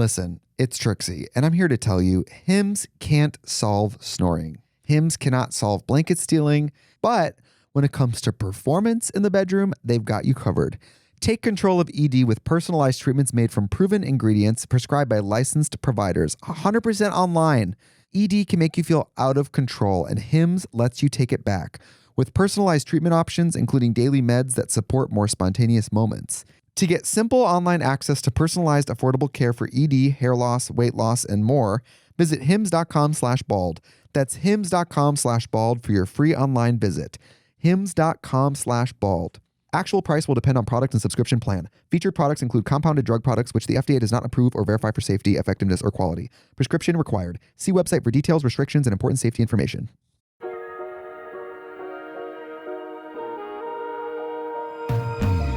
Listen, it's Trixie, and I'm here to tell you, Hims can't solve snoring. Hims cannot solve blanket stealing, but when it comes to performance in the bedroom, they've got you covered. Take control of ED with personalized treatments made from proven ingredients prescribed by licensed providers, 100% online. ED can make you feel out of control, and Hims lets you take it back with personalized treatment options, including daily meds that support more spontaneous moments. To get simple online access to personalized, affordable care for ED, hair loss, weight loss, and more, visit hims.com/bald. That's hims.com/bald for your free online visit. hims.com/bald. Actual price will depend on product and subscription plan. Featured products include compounded drug products, which the FDA does not approve or verify for safety, effectiveness, or quality. Prescription required. See website for details, restrictions, and important safety information.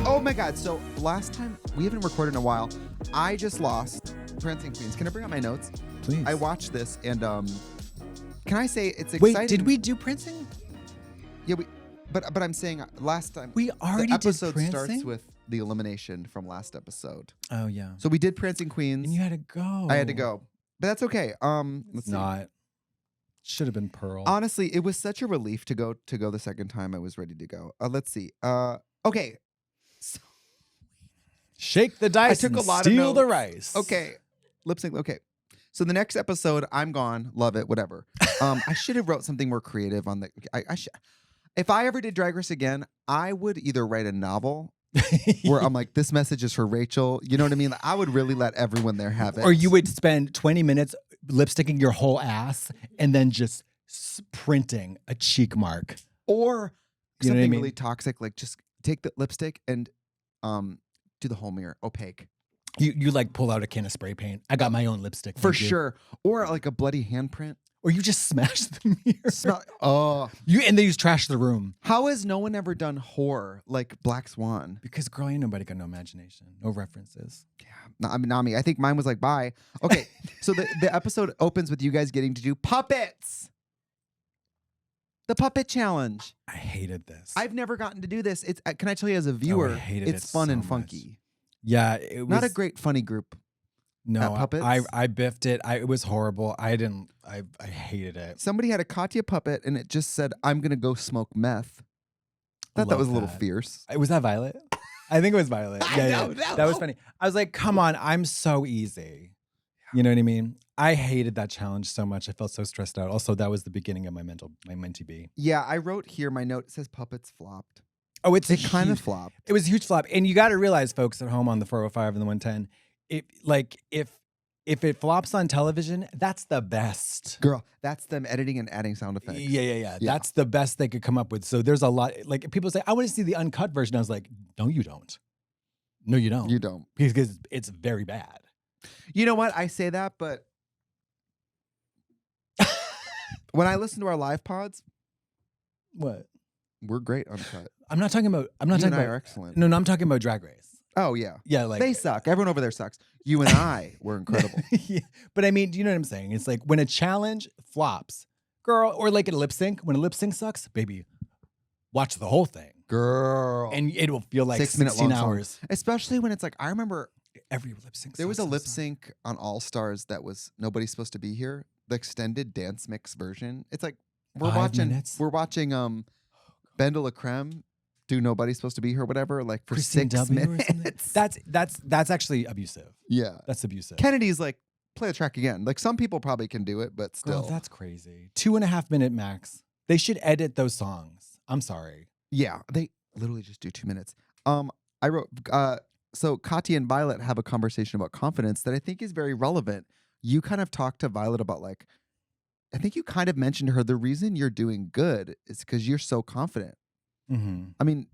Oh my God. So last time, we haven't recorded in a while. I just lost Prancing Queens. Can I bring out my notes? Please. I watched this and can I say it's exciting? Wait, did we do Prancing? Yeah, but I'm saying last time We already the did episode Prancing? starts with the elimination from last episode. Oh yeah. So we did Prancing Queens. And you had to go. I had to go. But that's okay. Let's see. Not. Should have been Pearl. Honestly, it was such a relief to go the second time I was ready to go. Let's see. Okay. So, Shake the dice. I took and a lot of steal the notes. rice. Okay. Lip sync. Okay. So the next episode, I'm gone. Love it. Whatever. I should have wrote something more creative on the. If I ever did Drag Race again, I would either write a novel where I'm like, this message is for Rachel. You know what I mean? Like, I would really let everyone there have it. Or you would spend 20 minutes lipsticking your whole ass and then just printing a cheek mark. Or You know what I something mean? really toxic, like just take the lipstick and do the whole mirror opaque. You like pull out a can of spray paint. I got my own lipstick. For thank you. sure. Or like a bloody handprint. Or you just smash the mirror. And then you just trash the room. how has no one ever done horror like Black Swan? Because girl, ain't nobody got no imagination. No references. Yeah, not me. I think mine was like, bye. Okay, so the episode opens with you guys getting to do puppets. The puppet challenge. I hated this. I've never gotten to do this. It's can I tell you as a viewer, hated it's it fun so and much. funky. Yeah, it was Not a great funny group. no puppets? I biffed it. It was horrible. I hated it. Somebody had a Katya puppet and it just said, "I'm gonna go smoke meth." Thought that Love was a little that. fierce. Was that Violet? I think it was Violet. Yeah, No, that was funny. I was like, come on, I'm so easy. You know what I mean? I hated that challenge so much. I felt so stressed out. Also, that was the beginning of my mentee B. Yeah, I wrote here. My note says puppets flopped. Oh, it Kind of flopped. It was a huge flop. And you got to realize, folks at home on the 405 and the 110, if it flops on television, that's the best. Girl, that's them editing and adding sound effects. Yeah. That's the best they could come up with. So there's a lot. Like people say, I want to see the uncut version. I was like, no, you don't. No, you don't. You don't. Because it's very bad. You know what? I say that, but when I listen to our live pods, What? we're great uncut. I'm not talking about. I'm You not and talking I about. are excellent. No, I'm talking about Drag Race. Oh yeah, Yeah, like they suck. Everyone over there sucks. You and I were incredible. Yeah. But I mean, do you know what I'm saying? It's like when a challenge flops, girl, or like a lip sync. When a lip sync sucks, baby, watch the whole thing, Girl, and it will feel like 6-minute 16 long song. hours. Especially when it's like, I remember Every lip sync. there was a sucks, I'm lip sorry. sync on All Stars that was Nobody's Supposed to Be Here, the extended dance mix version. It's like we're 5 watching minutes? Ben de la Creme do Nobody's Supposed to Be Here, whatever, like for Christine 6 W or something? minutes. That's actually abusive. Yeah. That's abusive. Kennedy's like, play the track again. Like some people probably can do it, but still. Girl, that's crazy. 2.5 minute max. They should edit those songs. I'm sorry. Yeah, they literally just do 2 minutes. I wrote, so Katya and Violet have a conversation about confidence that I think is very relevant. You kind of talked to Violet about like, I think you kind of mentioned to her, the reason you're doing good is because you're so confident. Mm-hmm. I mean,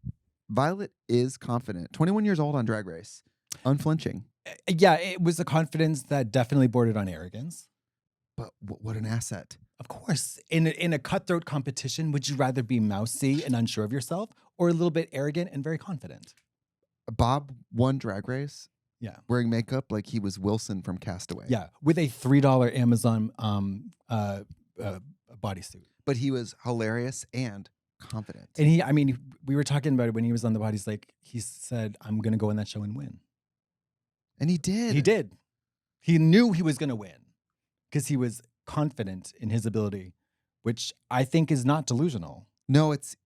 Violet is confident. 21 years old on Drag Race, unflinching. Yeah, it was a confidence that definitely bordered on arrogance. But what an asset. Of course. In a cutthroat competition, would you rather be mousy and unsure of yourself or a little bit arrogant and very confident? Bob won Drag Race Yeah. wearing makeup like he was Wilson from Castaway. Yeah. With a $3 Amazon bodysuit. But he was hilarious and confident. And we were talking about it when he was on the bodies. Like he said, I'm going to go on that show and win. And he did. He did. He knew he was going to win because he was confident in his ability, which I think is not delusional. No, it's.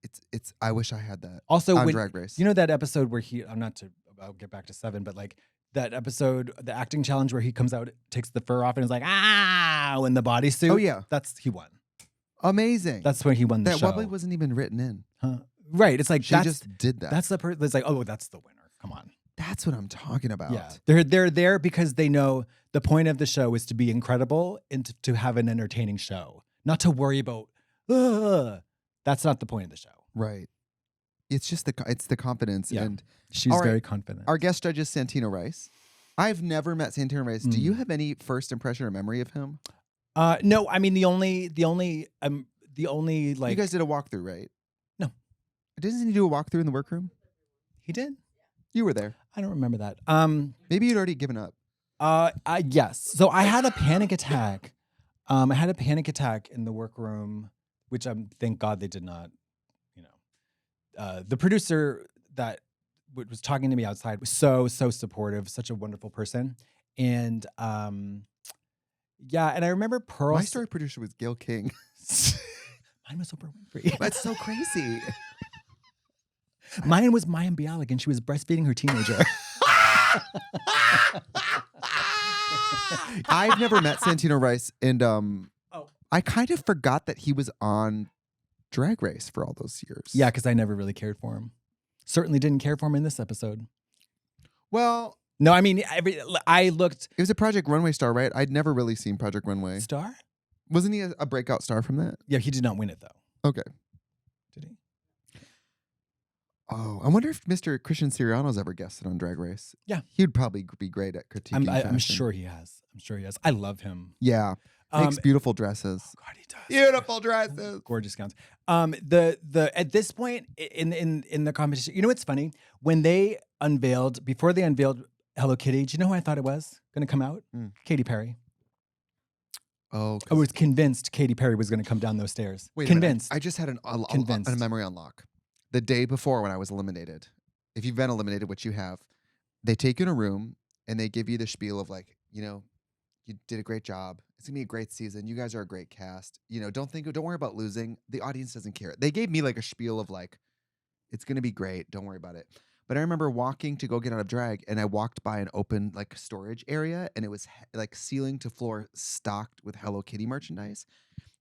I wish I had that. Also, on Drag Race. You know that episode where I'll get back to 7, but like that episode, the acting challenge where he comes out, takes the fur off and is like, in the bodysuit. Oh yeah, he won. Amazing. That's when he won the show. That wobbly wasn't even written in. Huh. Right. It's like she just did that. That's the person. It's like, oh, that's the winner. Come on. That's what I'm talking about. Yeah. They're there because they know the point of the show is to be incredible and to have an entertaining show, not to worry about. That's not the point of the show. Right. It's just the confidence. Yeah. And she's very confident. Our guest judge is Santino Rice. I've never met Santino Rice. Do you have any first impression or memory of him? No. I mean, the only like, you guys did a walkthrough, right? No. Didn't he do a walkthrough in the workroom? He did. You were there. I don't remember that. Maybe you'd already given up. Yes. So I had a panic attack. I had a panic attack in the workroom, which thank God they did not. You know, the producer that was talking to me outside was so supportive, such a wonderful person, and yeah. And I remember Pearl. My story producer was Gail King. Mine was Oprah Winfrey. That's so crazy. Mine was Mayim Bialik, and she was breastfeeding her teenager. I've never met Santino Rice, and I kind of forgot that he was on Drag Race for all those years. Yeah, because I never really cared for him. Certainly didn't care for him in this episode. Well, no, I mean, I looked. It was a Project Runway star, right? I'd never really seen Project Runway. Star? Wasn't he a breakout star from that? Yeah, he did not win it, though. Okay. Did he? Oh, I wonder if Mr. Christian Siriano's ever guested on Drag Race. Yeah. He'd probably be great at critiquing I'm sure he has. I love him. Yeah. Makes beautiful dresses. Oh God, he does. Beautiful dresses. Gorgeous gowns. At this point in the competition, you know what's funny? Before they unveiled Hello Kitty, do you know who I thought it was going to come out? Katy Perry. Oh, I was convinced Katy Perry was going to come down those stairs. Wait, convinced. I just had a memory unlock. The day before when I was eliminated, if you've been eliminated, which you have, they take you in a room and they give you the spiel of like, you know, you did a great job. It's gonna be a great season. You guys are a great cast. You know, don't worry about losing. The audience doesn't care. They gave me like a spiel of like, it's gonna be great. Don't worry about it. But I remember walking to go get out of drag, and I walked by an open like storage area, and it was like ceiling to floor stocked with Hello Kitty merchandise.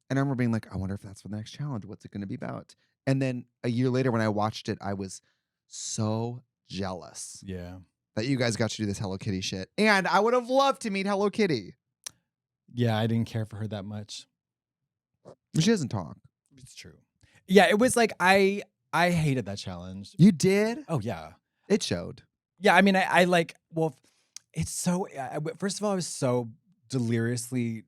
And I remember being like, I wonder if that's the next challenge. What's it gonna be about? And then a year later, when I watched it, I was so jealous. Yeah. That you guys got to do this Hello Kitty shit. And I would have loved to meet Hello Kitty. Yeah, I didn't care for her that much. But she doesn't talk. It's true. Yeah, it was like I hated that challenge. You did? Oh, yeah. It showed. Yeah, I mean, I like, well, it's so, first of all, I was so deliriously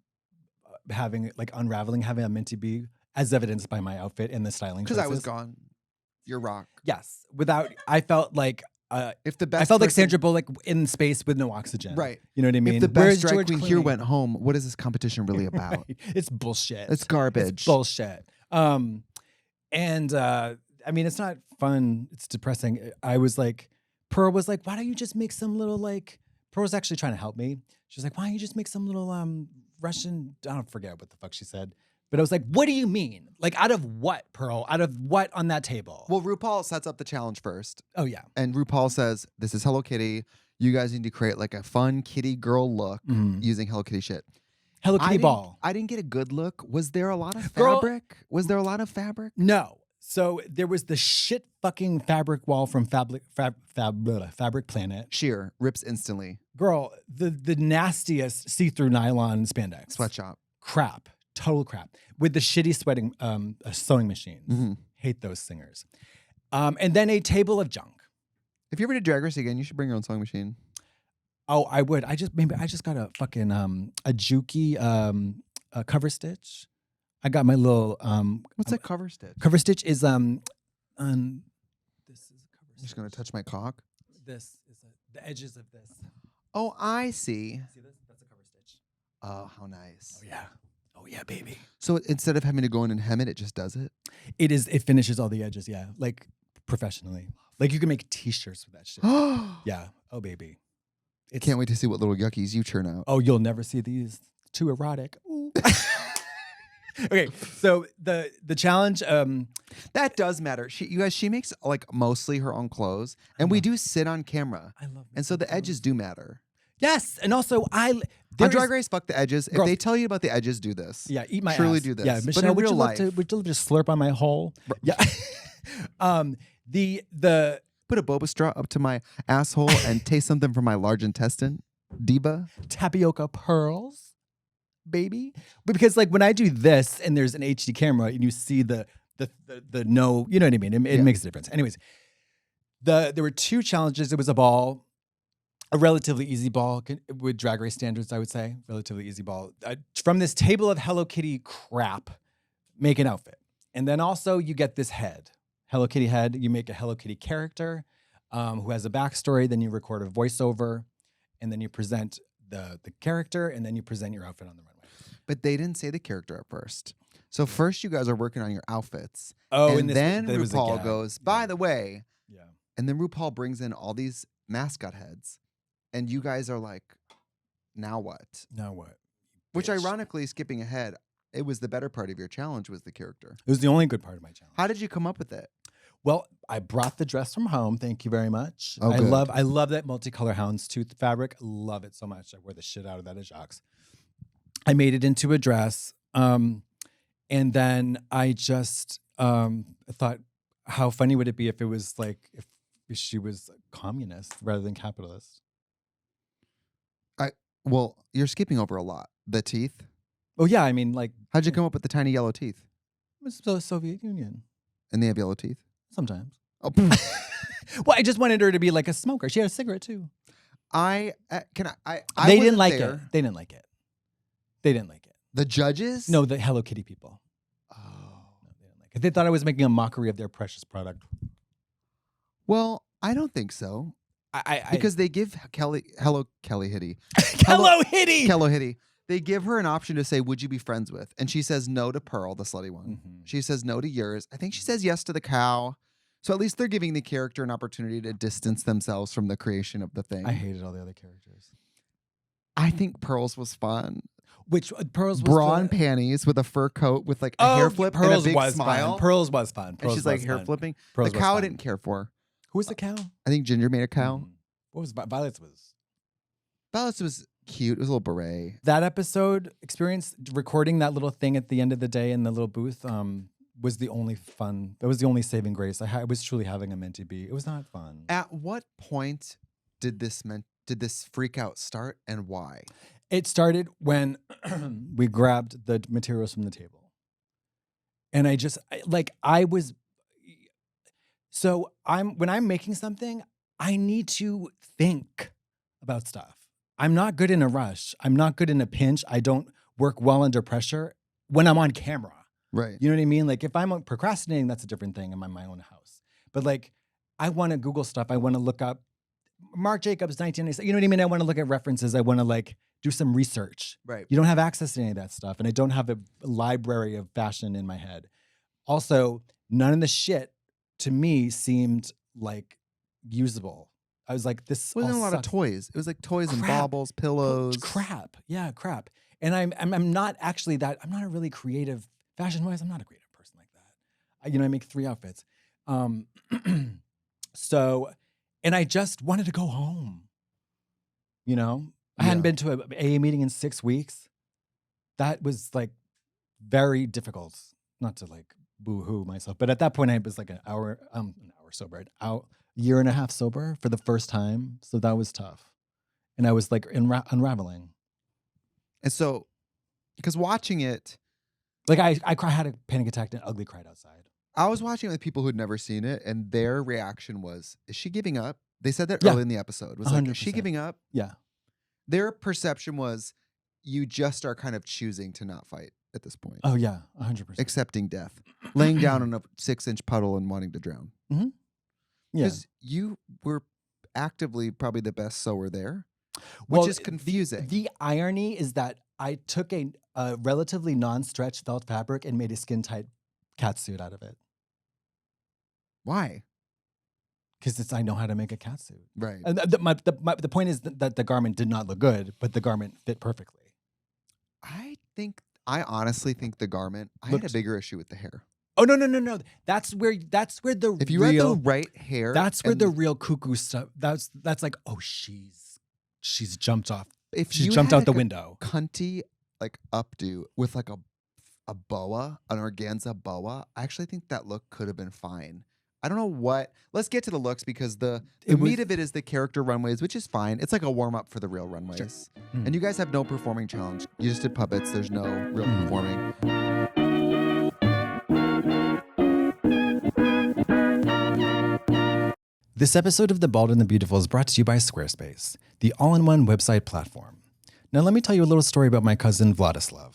unraveling, having a meant to be, as evidenced by my outfit and the styling choices. Because I was gone. You're rock. Yes. I felt like I felt like Sandra Bullock in space with no oxygen. Right. You know what I mean? If the best drag queen here went home, what is this competition really about? Right. It's bullshit. It's garbage. It's bullshit. I mean, it's not fun. It's depressing. I was like, Pearl was like, why don't you just make some little like, Pearl was actually trying to help me. She was like, why don't you just make some little Russian, I don't forget what the fuck she said. But I was like, what do you mean? Like, out of what, Pearl? Out of what on that table? Well, RuPaul sets up the challenge first. Oh, yeah. And RuPaul says, this is Hello Kitty. You guys need to create like a fun kitty girl look using Hello Kitty shit. Hello Kitty ball. I didn't get a good look. Was there a lot of fabric? Was there a lot of fabric? No. So there was the shit fucking fabric wall from Fabric Planet. Sheer. Rips instantly. Girl, the nastiest see-through nylon spandex. Sweatshop. Crap. Total crap. With the shitty sewing machines. Hate those singers. And then a table of junk. If you ever did Drag Race again, you should bring your own sewing machine. Oh, I would. I just got a fucking a Juki cover stitch. I got my little what's a cover stitch? Cover stitch is this is a cover stitch. I'm just gonna touch my cock. This is the edges of this. Oh, I see. See this? That's a cover stitch. Oh, how nice. Oh yeah. Oh yeah, baby. So instead of having to go in and hem it, it just does it? It finishes all the edges, yeah. Like professionally. Like you can make t-shirts with that shit. Yeah. Oh baby. Can't wait to see what little yuckies you churn out. Oh, you'll never see these. Too erotic. Ooh. Okay, so the challenge. That does matter. You guys, she makes like mostly her own clothes, and we do sit on camera, I love. and so the edges do matter. Yes, and also On Drag Race, fuck the edges. Girls, if they tell you about the edges, do this. Yeah, eat my Truly ass. do this. Yeah, Michelle, but in would real you life, would you just slurp on my hole? Yeah. The put a boba straw up to my asshole and taste something from my large intestine. Diva. tapioca pearls, baby. But because like when I do this and there's an HD camera and you see the no, you know what I mean? It makes a difference. Anyways, there were two challenges. It was a ball, a relatively easy ball with Drag Race standards, I would say. Relatively easy ball. From this table of Hello Kitty crap, make an outfit. And then also you get this head. Hello Kitty head. You make a Hello Kitty character who has a backstory. Then you record a voiceover. And then you present the character, and then you present your outfit on the runway. But they didn't say the character at first. So first you guys are working on your outfits. Oh, and then RuPaul goes, by the way. Yeah. And then RuPaul brings in all these mascot heads. And you guys are like, now what? Now what? Which ironically, skipping ahead, it was the better part of your challenge was the character. It was the only good part of my challenge. How did you come up with it? Well, I brought the dress from home. Thank you very much. Oh, I good. love that multicolor houndstooth fabric. Love it so much. I wear the shit out of that at Jacques. I made it into a dress. And then I just thought, how funny would it be if it was like, if she was communist rather than capitalist? Well, you're skipping over a lot. The teeth. Oh, yeah. I mean, like. How'd you come up with the tiny yellow teeth? It was the Soviet Union. And they have yellow teeth? Sometimes. Oh. Well, I just wanted her to be like a smoker. She had a cigarette too. They didn't like it. They didn't like it. They didn't like it. The judges? No, the Hello Kitty people. Oh. No, they didn't like it. They thought I was making a mockery of their precious product. Well, I don't think so. Because they give Kelly Hitty. Hello Hitty. Hello Hitty. They give her an option to say, would you be friends with? And she says no to Pearl, the slutty one. Mm-hmm. She says no to yours. I think she says yes to the cow. So at least they're giving the character an opportunity to distance themselves from the creation of the thing. I hated all the other characters. I think Pearl's was fun. Which Pearl's was bra and panties with a fur coat with like a hair flip and a big smile. Fun. Pearl's was fun. And she's like hair flipping. The cow I didn't care for. Who was the cow? I think Ginger made a cow. Mm-hmm. What was Violet's was? Violet's was cute. It was a little beret. That episode experience, recording that little thing at the end of the day in the little booth, was the only fun. That was the only saving grace. I was truly having a mentee be. It was not fun. At what point did this freak out start, and why? It started when we grabbed the materials from the table, and when I'm making something, I need to think about stuff. I'm not good in a rush. I'm not good in a pinch. I don't work well under pressure when I'm on camera. Right. You know what I mean? Like if I'm procrastinating, that's a different thing. I'm in my own house. But like, I want to Google stuff. I want to look up Marc Jacobs, 1996. You know what I mean? I want to look at references. I want to like do some research. Right. You don't have access to any of that stuff. And I don't have a library of fashion in my head. Also, none of the shit to me seemed like usable. I was like, this wasn't a lot sucks. of toys. It was like toys and baubles, pillows. Crap. Yeah, crap. And I'm not actually that. I'm not a really creative fashion wise. I'm not a creative person like that. I make 3 outfits. So, and I just wanted to go home. I hadn't been to an AA meeting in 6 weeks. That was like very difficult. Not to like boo-hoo myself, but at that point I was like an hour sober, year and a half sober for the first time. So that was tough. And I was like unraveling. And so, because watching it, like I had a panic attack and ugly cried outside. I was watching it with people who'd never seen it, and their reaction was, is she giving up? They said that early in the episode. Was 100%. Like, is she giving up? Yeah. Their perception was, you just are kind of choosing to not fight at this point. Oh, yeah. 100%. Accepting death. Laying down in a 6-inch puddle and wanting to drown. Mm-hmm. Yeah. Because you were actively probably the best sewer there, which is confusing. The irony is that I took a relatively non-stretch felt fabric and made a skin-tight catsuit out of it. Why? Because I know how to make a catsuit. Right. And the point is that the garment did not look good, but the garment fit perfectly. I honestly think the garment, I had a bigger issue with the hair. Oh, no. That's where the if you had the right hair. That's where the real cuckoo stuff, that's like, oh, she's jumped off. She's jumped out the window. Cunty, like updo with like a boa, an organza boa. I actually think that look could have been fine. I don't know what. Let's get to the looks because the meat of it is the character runways, which is fine. It's like a warm up for the real runways. Sure. And you guys have no performing challenge. You just did puppets. There's no real performing. This episode of The Bald and the Beautiful is brought to you by Squarespace, the all-in-one website platform. Now let me tell you a little story about my cousin Vladislav.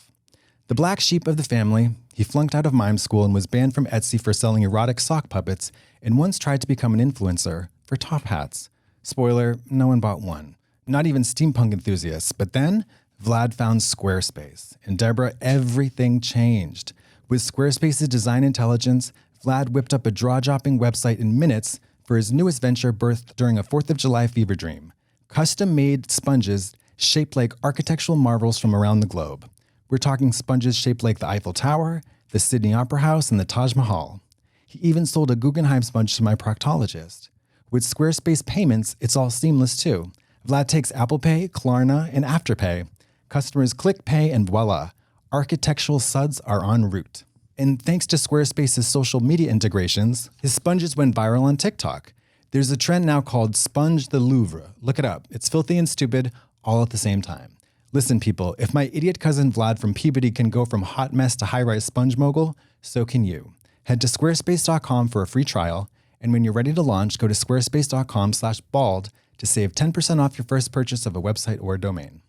The black sheep of the family, he flunked out of mime school and was banned from Etsy for selling erotic sock puppets and once tried to become an influencer for top hats. Spoiler, no one bought one. Not even steampunk enthusiasts. But then Vlad found Squarespace. And Deborah, everything changed. With Squarespace's design intelligence, Vlad whipped up a jaw-dropping website in minutes for his newest venture birthed during a 4th of July fever dream. Custom-made sponges shaped like architectural marvels from around the globe. We're talking sponges shaped like the Eiffel Tower, the Sydney Opera House, and the Taj Mahal. He even sold a Guggenheim sponge to my proctologist. With Squarespace payments, it's all seamless too. Vlad takes Apple Pay, Klarna, and Afterpay. Customers click pay and voila, architectural suds are en route. And thanks to Squarespace's social media integrations, his sponges went viral on TikTok. There's a trend now called Sponge the Louvre. Look it up. It's filthy and stupid all at the same time. Listen, people, if my idiot cousin Vlad from Peabody can go from hot mess to high-rise sponge mogul, so can you. Head to squarespace.com for a free trial, and when you're ready to launch, go to squarespace.com/bald to save 10% off your first purchase of a website or a domain.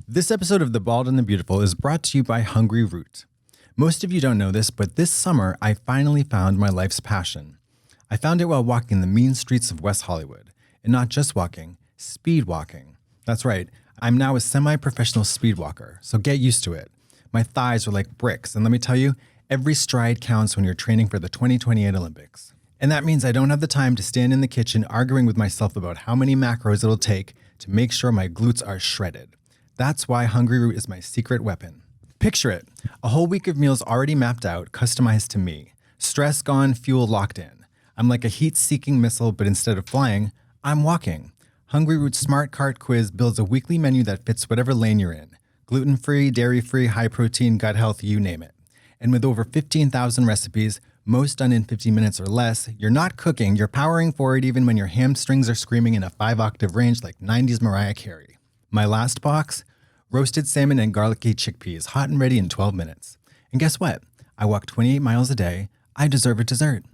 This episode of The Bald and the Beautiful is brought to you by Hungry Root. Most of you don't know this, but this summer, I finally found my life's passion. I found it while walking the mean streets of West Hollywood. And not just walking, speed walking. That's right, I'm now a semi-professional speed walker, so get used to it. My thighs are like bricks, and let me tell you, every stride counts when you're training for the 2028 Olympics. And that means I don't have the time to stand in the kitchen arguing with myself about how many macros it'll take to make sure my glutes are shredded. That's why Hungry Root is my secret weapon. Picture it, a whole week of meals already mapped out, customized to me. Stress gone, fuel locked in. I'm like a heat-seeking missile, but instead of flying, I'm walking. Hungry Root's Smart Cart quiz builds a weekly menu that fits whatever lane you're in. Gluten-free, dairy-free, high-protein, gut health, you name it. And with over 15,000 recipes, most done in 50 minutes or less, you're not cooking, you're powering forward even when your hamstrings are screaming in a 5-octave range like 90s Mariah Carey. My last box? Roasted salmon and garlicky chickpeas, hot and ready in 12 minutes. And guess what? I walk 28 miles a day. I deserve a dessert.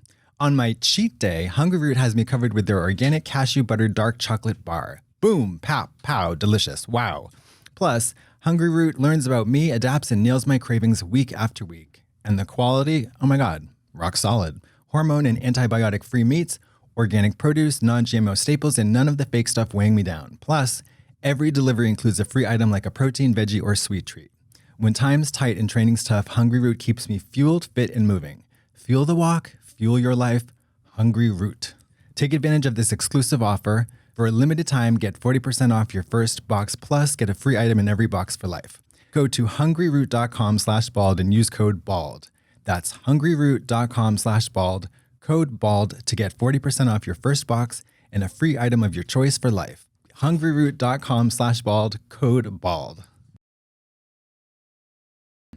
On my cheat day, Hungry Root has me covered with their organic cashew butter dark chocolate bar. Boom, pow, pow, delicious, wow. Plus, Hungry Root learns about me, adapts, and nails my cravings week after week. And the quality, oh my God, rock solid. Hormone and antibiotic-free meats, organic produce, non-GMO staples, and none of the fake stuff weighing me down. Plus, every delivery includes a free item like a protein, veggie, or sweet treat. When time's tight and training's tough, Hungry Root keeps me fueled, fit, and moving. Fuel the walk, fuel your life, Hungry Root. Take advantage of this exclusive offer. For a limited time, get 40% off your first box plus get a free item in every box for life. Go to hungryroot.com/bald and use code BALD. That's hungryroot.com/bald, code BALD to get 40% off your first box and a free item of your choice for life. hungryroot.com/bald, code BALD.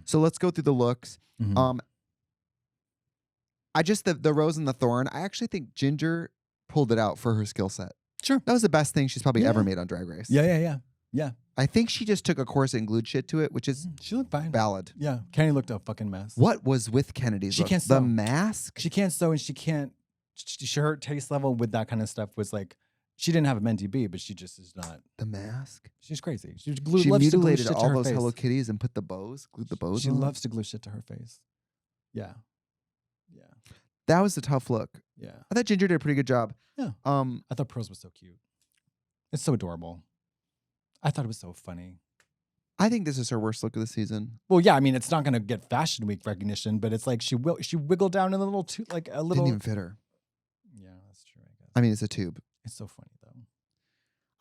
So let's go through the looks. The rose and the thorn, I actually think Ginger pulled it out for her skill set. Sure. That was the best thing she's probably ever made on Drag Race. Yeah. I think she just took a course and glued shit to it, which is she looked fine. Valid. Yeah. Kenny looked a fucking mess. What was with Kennedy's She look? can't sew. The mask? She can't sew and she can't, her taste level with that kind of stuff was like, she didn't have a Menti B, but she just is not. The mask? She's crazy. She mutilated shit all to those her face. Hello Kitties and put glued the bows She on. loves to glue shit to her face. Yeah. That was a tough look. Yeah. I thought Ginger did a pretty good job. Yeah. I thought Pearls was so cute. It's so adorable. I thought it was so funny. I think this is her worst look of the season. Well, yeah, I mean, it's not going to get Fashion Week recognition, but it's like she wiggled down in a little Didn't even fit her. Yeah, that's true, I I mean, it's a tube. It's so funny though.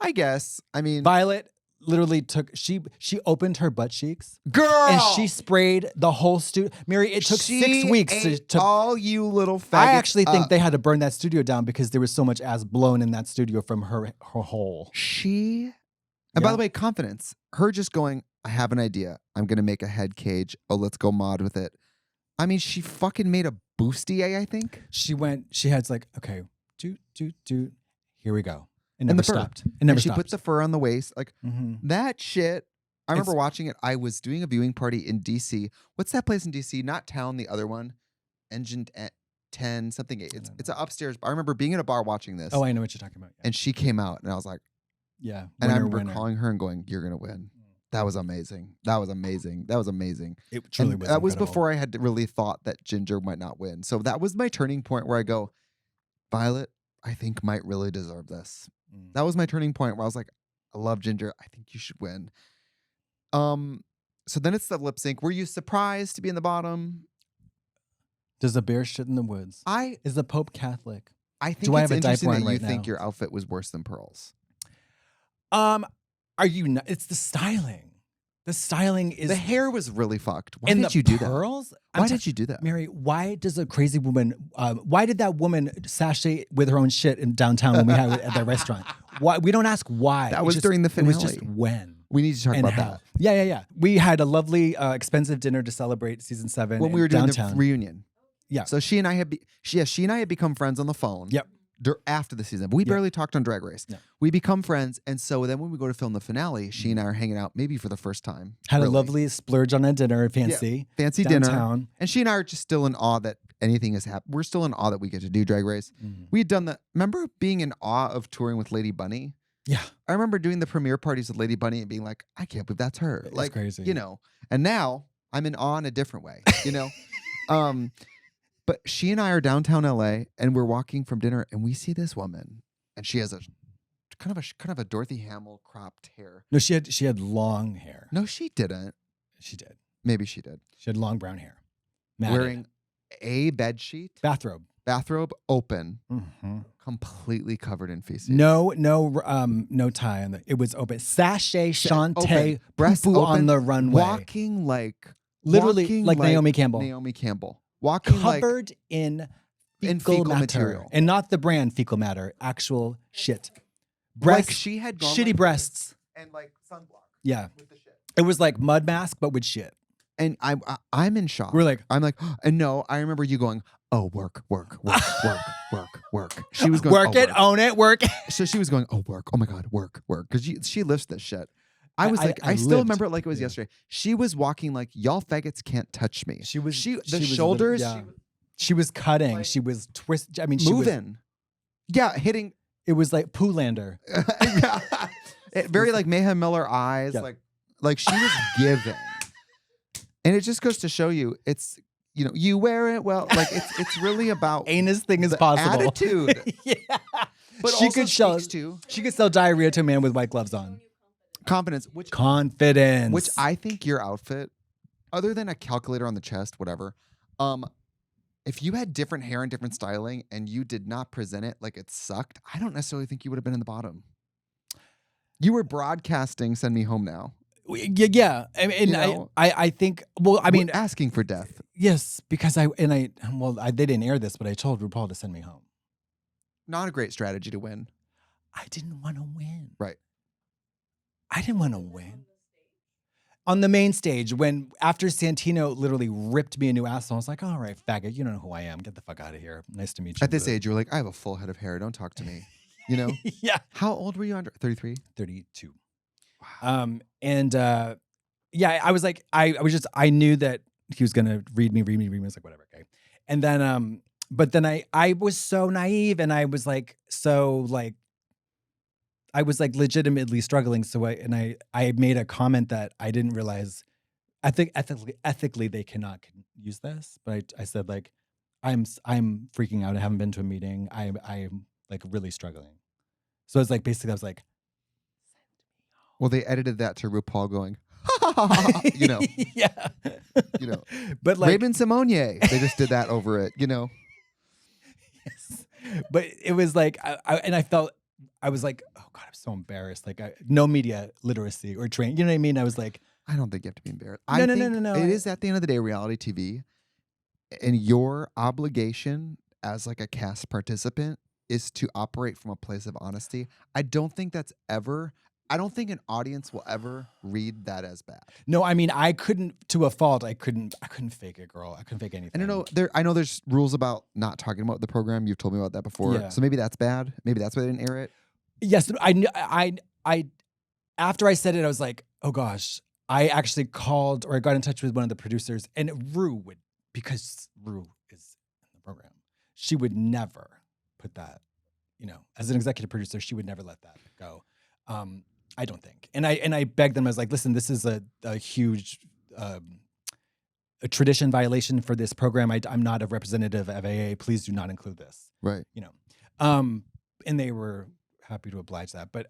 I guess. I mean, Violet literally she opened her butt cheeks, girl, and she sprayed the whole studio. Mary, it took 6 weeks to all you little faggots. I actually think they had to burn that studio down because there was so much ass blown in that studio from her hole. And by the way, confidence. Her just going, I have an idea. I'm going to make a head cage. Oh, let's go mod with it. I mean, she fucking made a bustier, I think. She had like, okay, do. Here we go. It never stopped. It never stopped. She put the fur on the waist. Like, that shit. I remember watching it. I was doing a viewing party in D.C. What's that place in D.C.? Not Town, the other one. Engine 10, something. It's an upstairs. I remember being in a bar watching this. Oh, I know what you're talking about. Yeah. And she came out, and I was like, yeah. And I remember calling her and going, you're going to win. That was amazing. That was amazing. It truly was. That was before I had really thought that Ginger might not win. So that was my turning point where I go, Violet, I think might really deserve this. That was my turning point where I was like, I love Ginger. I think you should win. So then it's the lip sync. Were you surprised to be in the bottom? Does the bear shit in the woods? Is the Pope Catholic? I think it's interesting that you think your outfit was worse than Pearl's. Are you not? It's the styling. The styling is... The hair was really fucked. Why did you do that? Pearls? Why did you do that? Mary, why does a crazy woman... why did that woman sashay with her own shit in downtown when we had it at that restaurant? Why? We don't ask why. That was during the finale. It was just when. We need to talk about that. Yeah. We had a lovely, expensive dinner to celebrate season 7 when we were doing downtown. the reunion. Yeah. So she and I had become friends on the phone. Yep. After the season. But we barely talked on Drag Race. Yeah. We become friends. And so then when we go to film the finale, she and I are hanging out maybe for the first time. Had a lovely splurge on a dinner, fancy dinner. And she and I are just still in awe that anything has happened. We're still in awe that we get to do Drag Race. We had done remember being in awe of touring with Lady Bunny? Yeah. I remember doing the premiere parties with Lady Bunny and being like, I can't believe that's her. It's like crazy. You know. And now I'm in awe in a different way, you know? But she and I are downtown LA and we're walking from dinner and we see this woman and she has a kind of a Dorothy Hamill cropped hair. No, she had long hair. No, she didn't. She did. Maybe she did. She had long brown hair. Matted. Wearing a bed sheet. Bathrobe open. Completely covered in feces. No tie on it was open. Sachet, Shantae, breast on the runway. Walking like Naomi Campbell. Walking covered in fecal material. And not the brand fecal matter, actual shit. Breasts, like she had gone shitty breasts. And like sunblock. Yeah. With the shit. It was like mud mask, but with shit. And I'm in shock. I'm like, and no, I remember you going, oh, work. She was going, work it, own it, work. So she was going, oh, work. Oh my God, work. Because she lifts this shit. I still remember it like it was yesterday. She was walking like, y'all faggots can't touch me. She was shoulders. She was cutting. Like, she was twisting. I mean, she moving. Hitting. It was like Poolander. Very like Mayhem Miller eyes. Yeah. Like she was giving. And it just goes to show you, it's, you know, you wear it well. Like it's really about anus thing is possible. Attitude. Yeah. But she could sell diarrhea to a man with white gloves on. Confidence. Which I think your outfit, other than a calculator on the chest, whatever, if you had different hair and different styling and you did not present it like it sucked, I don't necessarily think you would have been in the bottom. You were broadcasting Send Me Home Now. Yeah. I think, well, I mean. We're asking for death. Yes, because they didn't air this, but I told RuPaul to send me home. Not a great strategy to win. I didn't want to win. Right. I didn't want to win. On the main stage, after Santino literally ripped me a new asshole, I was like, all right, faggot, you don't know who I am. Get the fuck out of here. Nice to meet you. At this age, you were like, I have a full head of hair. Don't talk to me. You know? Yeah. How old were you under? 33? 32. Wow. I was like, I knew that he was going to read me. I was like, whatever. Okay. And then, but then I was so naive and I was like, I was like legitimately struggling. So I made a comment that I didn't realize. I think ethically they cannot use this, but I said like, I'm freaking out. I haven't been to a meeting. I'm like really struggling. So it's like basically I was like, well, they edited that to RuPaul going, you know, yeah, you know, but like Raven Simonier, they just did that over it, you know. Yes. But it was like, I was like, oh God, I'm so embarrassed. Like, no media literacy or training. You know what I mean? I was like, I don't think you have to be embarrassed. No, I no, no, think no, no. it is at the end of the day reality TV, and your obligation as like a cast participant is to operate from a place of honesty. I don't think an audience will ever read that as bad. No, I mean, I couldn't, to a fault, I couldn't fake it, girl. I couldn't fake anything. And I know there's rules about not talking about the program. You've told me about that before. Yeah. So maybe that's bad. Maybe that's why they didn't air it. Yes, I after I said it, I was like, oh gosh. I actually called or I got in touch with one of the producers, and because Ru is in the program, she would never put that, as an executive producer, she would never let that go. I don't think. And I begged them, I was like, listen, this is a huge a tradition violation for this program. I'm not a representative of AA. Please do not include this. Right. And they were happy to oblige that. But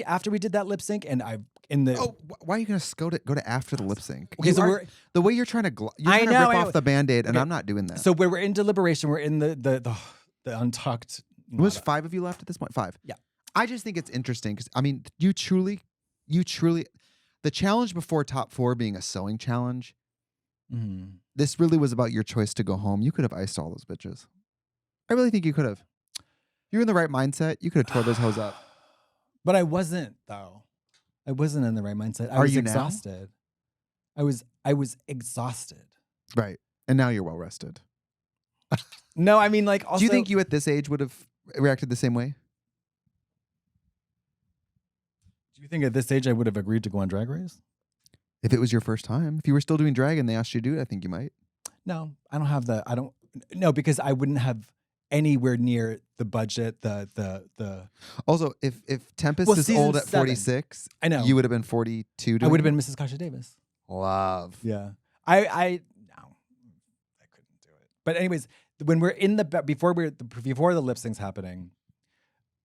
after we did that lip sync, and why are you going to go to after the lip sync? Okay, the way you're trying to rip off the Band-Aid, and I'm not doing that. So we're in deliberation, we're in the untucked. It was 5 of you left at this point. 5. Yeah. I just think it's interesting because, I mean, you truly, the challenge before top 4 being a sewing challenge, this really was about your choice to go home. You could have iced all those bitches. I really think you could have. If you were in the right mindset, you could have tore those hoes up. But I wasn't, though. I wasn't in the right mindset. I was exhausted. I was exhausted. Right. And now you're well rested. No, I mean, like, also, do you think you at this age would have reacted the same way? Do you think at this age I would have agreed to go on Drag Race? If it was your first time, if you were still doing drag and they asked you to do it, I think you might. No, I don't have no, because I wouldn't have anywhere near the budget, the. Also, if Tempest is old at 46, I know you would have been 42. I would have been Mrs. Kasha Davis. Love. Yeah. No, I couldn't do it. But anyways, when we're in before the lip sync's happening,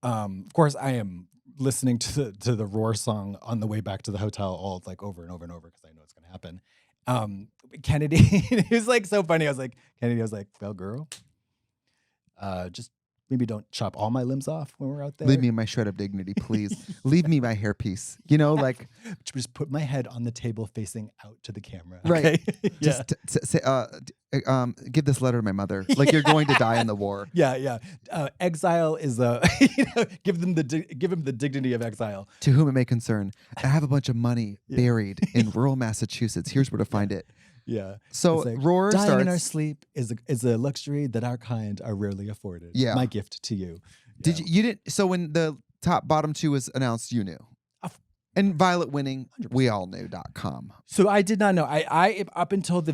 of course I am listening to the Roar song on the way back to the hotel, all like over and over and over, because I know it's gonna happen. Kennedy, it was like so funny. I was like, well, girl, just maybe don't chop all my limbs off when we're out there. Leave me in my shred of dignity, please. Leave me my hairpiece. Like just put my head on the table facing out to the camera. Right. Okay? Just say, give this letter to my mother. Like you're going to die in the war. Yeah. Exile is give him the dignity of exile. To whom it may concern. I have a bunch of money buried in rural Massachusetts. Here's where to find it. Yeah. So like, Roar dying starts. in our sleep is a luxury that our kind are rarely afforded. Yeah. My gift to you. Did you didn't? So when the bottom 2 was announced, you knew. And Violet winning, 100%. We all knew.com. So I did not know. I up until the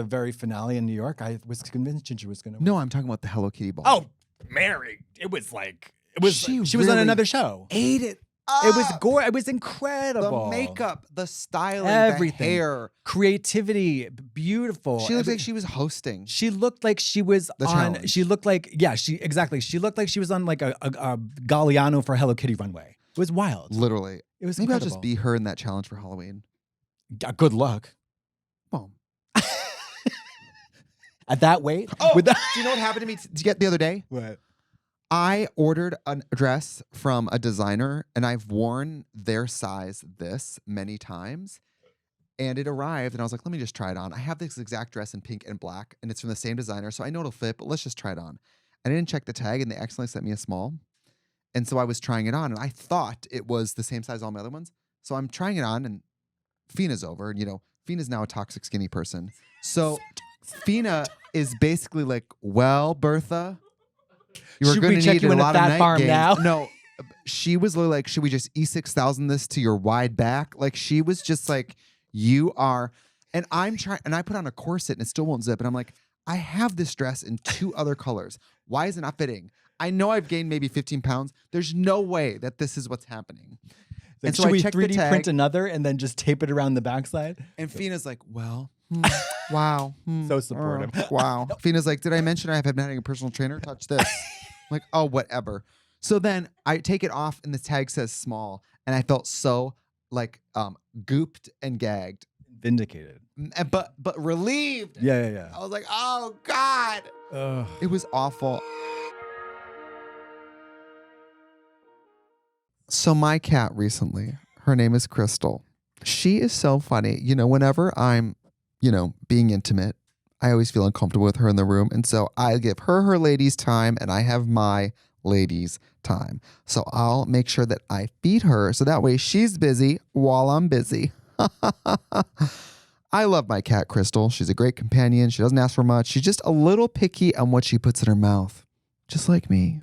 very finale in New York, I was convinced Ginger was going to win. No, I'm talking about the Hello Kitty ball. Oh, Mary! It was she was on another show. Ate it up. It was gore. It was incredible. The makeup, the styling, everything, the hair, creativity, beautiful. She looked like she was hosting. She looked like she was the on. Challenge. She looked like exactly. She looked like she was on like a Galliano for Hello Kitty runway. It was wild. Literally. It was Maybe incredible. I'll just be her in that challenge for Halloween. Good luck. Boom. At that weight? Oh, do you know what happened to me the other day? What? I ordered a dress from a designer, and I've worn their size many times. And it arrived, and I was like, let me just try it on. I have this exact dress in pink and black, and it's from the same designer, so I know it'll fit, but let's just try it on. I didn't check the tag, and they accidentally sent me a small. And so I was trying it on, and I thought it was the same size as all my other ones. So I'm trying it on, and Fina's over. And, Fina's now a toxic skinny person. So Fina is basically like, well, Bertha, you were going to need a lot of night games. Now? No, she was literally like, should we just E6000 this to your wide back? Like, she was just like, you are. And I'm trying, and I put on a corset, and it still won't zip. And I'm like, I have this dress in 2 other colors. Why is it not fitting? I know I've gained maybe 15 pounds. There's no way that this is what's happening. Like, and so should I we checked 3D the tag, print another and then just tape it around the backside? And Fina's like, well, wow. So supportive. Wow. Fina's like, did I mention I have been having a personal trainer touch this? I'm like, oh, whatever. So then I take it off and the tag says small. And I felt so like gooped and gagged. vindicated. but relieved. Yeah. I was like, oh God. Ugh. It was awful. So my cat recently, her name is Crystal. She is so funny. Whenever I'm, being intimate, I always feel uncomfortable with her in the room. And so I give her ladies time and I have my ladies time. So I'll make sure that I feed her so that way she's busy while I'm busy. I love my cat, Crystal. She's a great companion. She doesn't ask for much. She's just a little picky on what she puts in her mouth, just like me.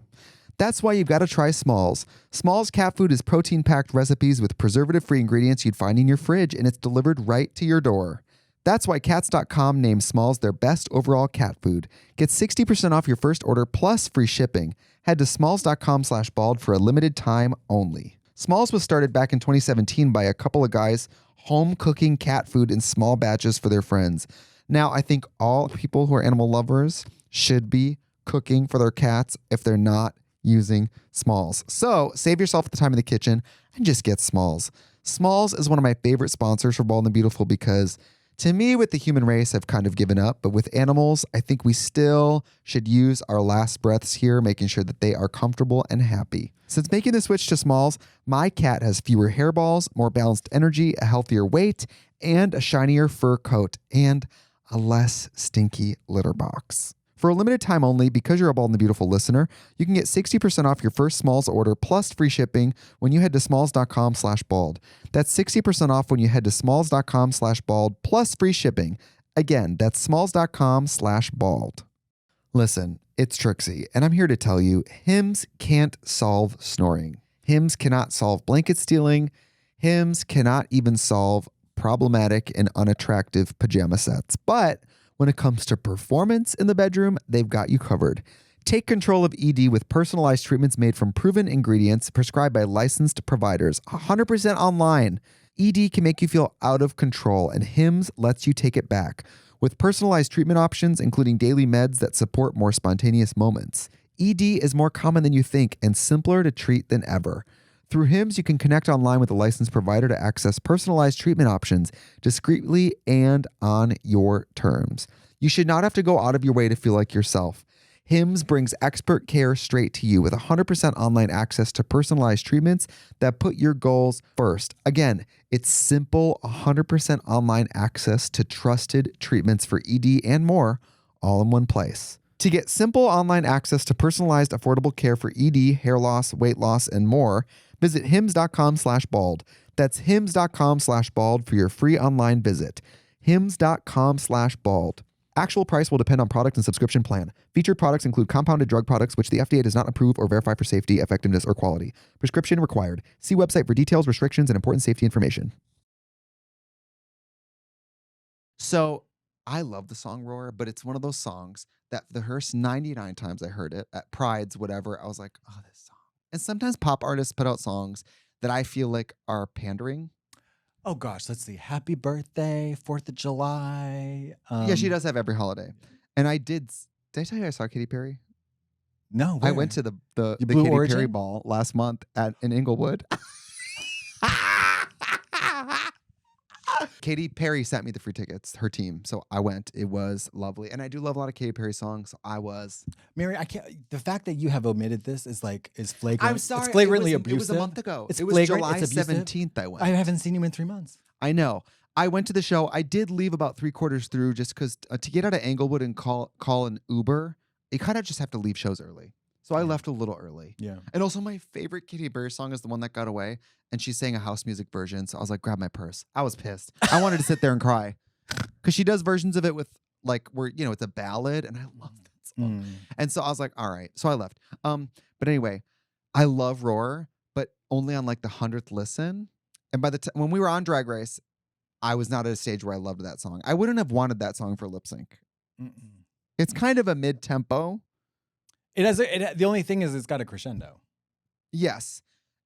That's why you've got to try Smalls. Smalls cat food is protein-packed recipes with preservative-free ingredients you'd find in your fridge, and it's delivered right to your door. That's why Cats.com named Smalls their best overall cat food. Get 60% off your first order plus free shipping. Head to smalls.com/bald for a limited time only. Smalls was started back in 2017 by a couple of guys home cooking cat food in small batches for their friends. Now, I think all people who are animal lovers should be cooking for their cats if they're not using Smalls. So save yourself the time in the kitchen and just get Smalls. Smalls is one of my favorite sponsors for Bald and Beautiful because to me, with the human race, I've kind of given up. But with animals, I think we still should use our last breaths here, making sure that they are comfortable and happy. Since making the switch to Smalls, my cat has fewer hairballs, more balanced energy, a healthier weight, and a shinier fur coat, and a less stinky litter box. For a limited time only, because you're a Bald and Beautiful listener, you can get 60% off your first Smalls order plus free shipping when you head to smalls.com/bald. That's 60% off when you head to smalls.com/bald plus free shipping. Again, that's smalls.com/bald. Listen, it's Trixie, and I'm here to tell you, hymns can't solve snoring. Hymns cannot solve blanket stealing. Hymns cannot even solve problematic and unattractive pajama sets. But when it comes to performance in the bedroom, they've got you covered. Take control of ED with personalized treatments made from proven ingredients prescribed by licensed providers, 100% online. ED can make you feel out of control, and Hims lets you take it back with personalized treatment options, including daily meds that support more spontaneous moments. ED is more common than you think and simpler to treat than ever. Through Hims, you can connect online with a licensed provider to access personalized treatment options discreetly and on your terms. You should not have to go out of your way to feel like yourself. Hims brings expert care straight to you with 100% online access to personalized treatments that put your goals first. Again, it's simple 100% online access to trusted treatments for ED and more, all in one place. To get simple online access to personalized, affordable care for ED, hair loss, weight loss, and more, visit hims.com/bald. That's hims.com/bald for your free online visit. hims.com/bald. Actual price will depend on product and subscription plan. Featured products include compounded drug products, which the FDA does not approve or verify for safety, effectiveness, or quality. Prescription required. See website for details, restrictions, and important safety information. So I love the song Roar, but it's one of those songs that the first 99 times I heard it at Pride's, whatever, I was like, oh, this song. And sometimes pop artists put out songs that I feel like are pandering. Oh gosh, let's see. Happy birthday, 4th of July. Yeah, she does have every holiday. And I did I tell you I saw Katy Perry? No, I where? went to the Blue Katy Origin? Perry ball last month in Inglewood. Katy Perry sent me the free tickets, her team. So I went. It was lovely. And I do love a lot of Katy Perry songs. So I was. Mary, I can't. The fact that you have omitted this is flagrant. I'm sorry. It's flagrantly abusive. It was a month ago. It's it was flagrant, July it's abusive. 17th I went. I haven't seen you in 3 months. I know. I went to the show. I did leave about 3/4 through just because to get out of Englewood and call an Uber, you kind of just have to leave shows early. So I left a little early. Yeah. And also my favorite Katy Perry song is the one that got away. And she sang a house music version. So I was like, grab my purse. I was pissed. I wanted to sit there and cry. Because she does versions of it with where, it's a ballad. And I love that song. And so I was like, all right. So I left. But anyway, I love Roar, but only on the 100th listen. And by the time when we were on Drag Race, I was not at a stage where I loved that song. I wouldn't have wanted that song for lip sync. It's kind of a mid-tempo. It has the only thing is it's got a crescendo. Yes.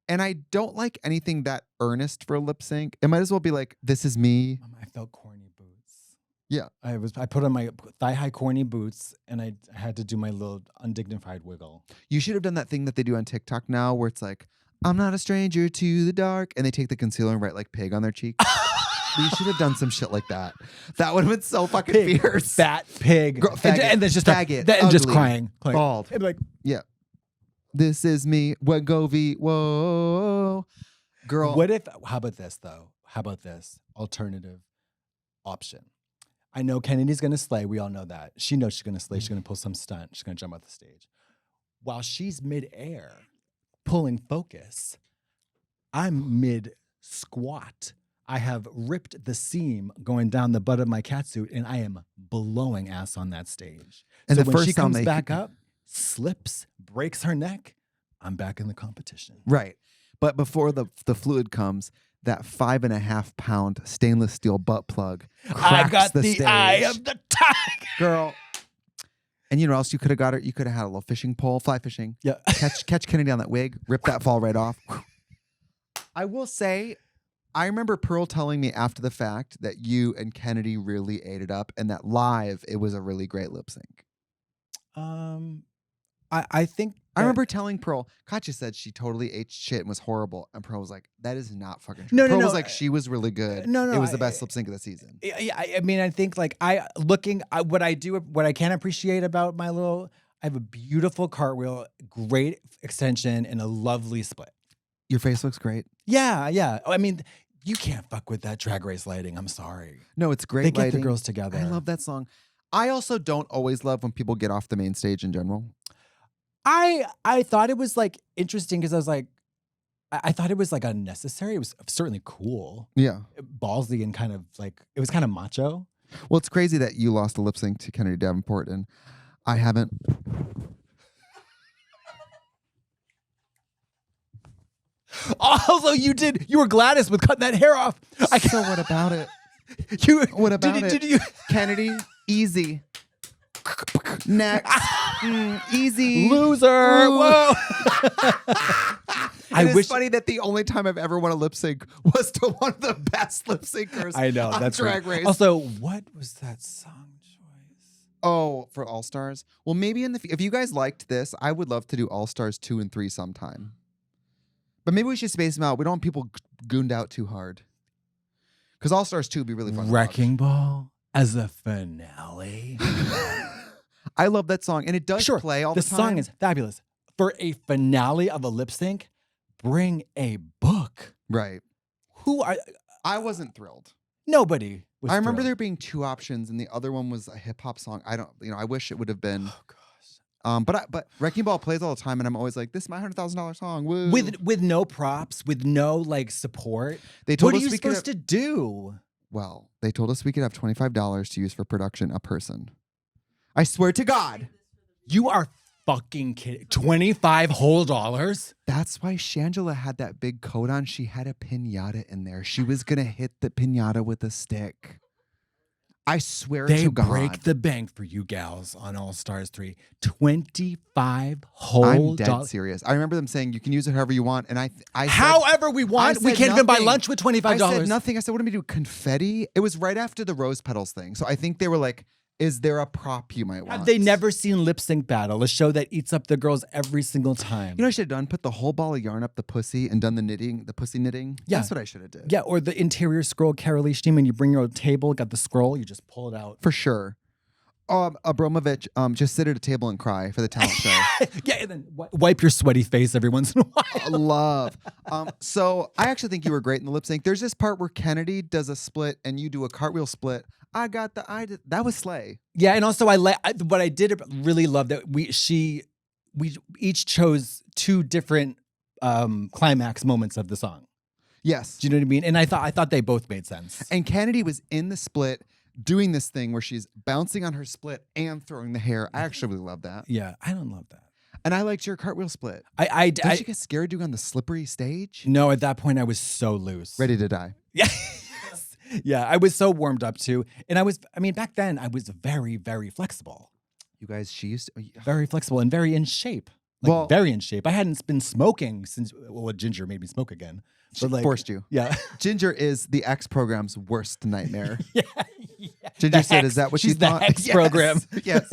And I don't like anything that earnest for lip sync. It might as well be like, this is me. I felt corny boots. Yeah. I put on my thigh-high corny boots and I had to do my little undignified wiggle. You should have done that thing that they do on TikTok now where it's like, I'm not a stranger to the dark. And they take the concealer and write like pig on their cheek. We should have done some shit like that. That would have been so fucking fierce. Fat pig. Girl, faggot, and then just faggot, and just ugly, crying. bald. And like, Yeah. This is me. Wegovy. Whoa. Girl. what if, how about this though? How about this alternative option? I know Kennedy's going to slay. We all know that. She knows she's going to slay. She's going to pull some stunt. She's going to jump off the stage. While she's midair pulling focus, I'm mid squat. I have ripped the seam going down the butt of my catsuit, and I am blowing ass on that stage. And so the when first she time comes they- back up, slips, breaks her neck, I'm back in the competition. Right. But before the fluid comes, that 5.5 pound stainless steel butt plug cracks I got the stage. eye of the tiger. Girl. And you know what else you could have got her? You could have had a little fishing pole, fly fishing. Yeah. Catch Kennedy on that wig, rip that fall right off. I will say, I remember Pearl telling me after the fact that you and Kennedy really ate it up, and that live it was a really great lip sync. I think I remember telling Pearl, Katya said she totally ate shit and was horrible, and Pearl was like, "That is not fucking true." No, no, Pearl no, was like, she was really good. no, it was the best lip sync of the season. Yeah, I mean, I think like what I can appreciate about my little, I have a beautiful cartwheel, great extension, and a lovely split. Your face looks great. Yeah, yeah. I mean, you can't fuck with that Drag Race lighting. I'm sorry. No, it's great. They get the lighting. girls together. I love that song. I also don't always love when people get off the main stage in general. I thought it was like interesting because I was like, I thought it was like unnecessary. It was certainly cool, Yeah. ballsy, and kind of like it was kind of macho. Well, it's crazy that you lost a lip sync to Kennedy Davenport and I haven't. Also, you were Gladys with cutting that hair off. So what about it? What about it? Did you? Kennedy, easy. Next. Easy. Loser. Ooh. Whoa. I wish. It's funny that the only time I've ever won a lip sync was to one of the best lip syncers. I know on that's Drag right. Race. Also, what was that song choice? Oh, for All Stars. Well, maybe if you guys liked this, I would love to do All Stars 2 and 3 sometime. But maybe we should space them out. We don't want people gooned out too hard. Because All Stars 2 would be really fun. Wrecking Ball as a finale. I love that song, and it does play all the time. The song is fabulous. For a finale of a lip sync, bring a book. Right. I wasn't thrilled. Nobody was I remember thrilled. there being 2 options, and the other one was a hip hop song. I wish it would have been. Oh gosh. But Wrecking Ball plays all the time, and I'm always like, this is my $100,000 song. Woo. With no props, with no like support. They told what us are you we could supposed to do? Well, they told us we could have $25 to use for production a person. I swear to God. You are fucking kidding. $25 whole dollars? That's why Shangela had that big coat on. She had a piñata in there. She was going to hit the piñata with a stick. I swear They to God. break the bank for you gals on All Stars 3. $25 whole I'm dead dollars. serious. I remember them saying you can use it however you want. And I said, However we want. We said can't even buy nothing. lunch with $25. I said nothing. I said, what am I do? Confetti? It was right after the rose petals thing. So I think they were like, is there a prop you might want? Have they never seen Lip Sync Battle, a show that eats up the girls every single time? You know what I should have done? Put the whole ball of yarn up the pussy and done the pussy knitting. Yeah. That's what I should have did. Yeah, or the interior scroll Carolee Steeman. You bring your own table, got the scroll, you just pull it out. For sure. Abramovich, just sit at a table and cry for the talent show. Yeah, and then wipe your sweaty face every once in a while. Love. So I actually think you were great in the lip sync. There's this part where Kennedy does a split and you do a cartwheel split. That was slay. Yeah, and also what I did really love that we each chose 2 different climax moments of the song. Yes. Do you know what I mean? And I thought they both made sense. And Kennedy was in the split doing this thing where she's bouncing on her split and throwing the hair. I actually really love that. Yeah, I don't love that. And I liked your cartwheel split. Don't you get scared doing on the slippery stage? No, at that point I was so loose. Ready to die. Yeah. Yeah, I was so warmed up too. And back then I was very, very flexible. You guys, she used to, Very flexible and very in shape. Very in shape. I hadn't been smoking since, Ginger made me smoke again. She forced you. Yeah. Ginger is the X program's worst nightmare. Yeah. Ginger said, is that what she's you thought? The X program. Yes.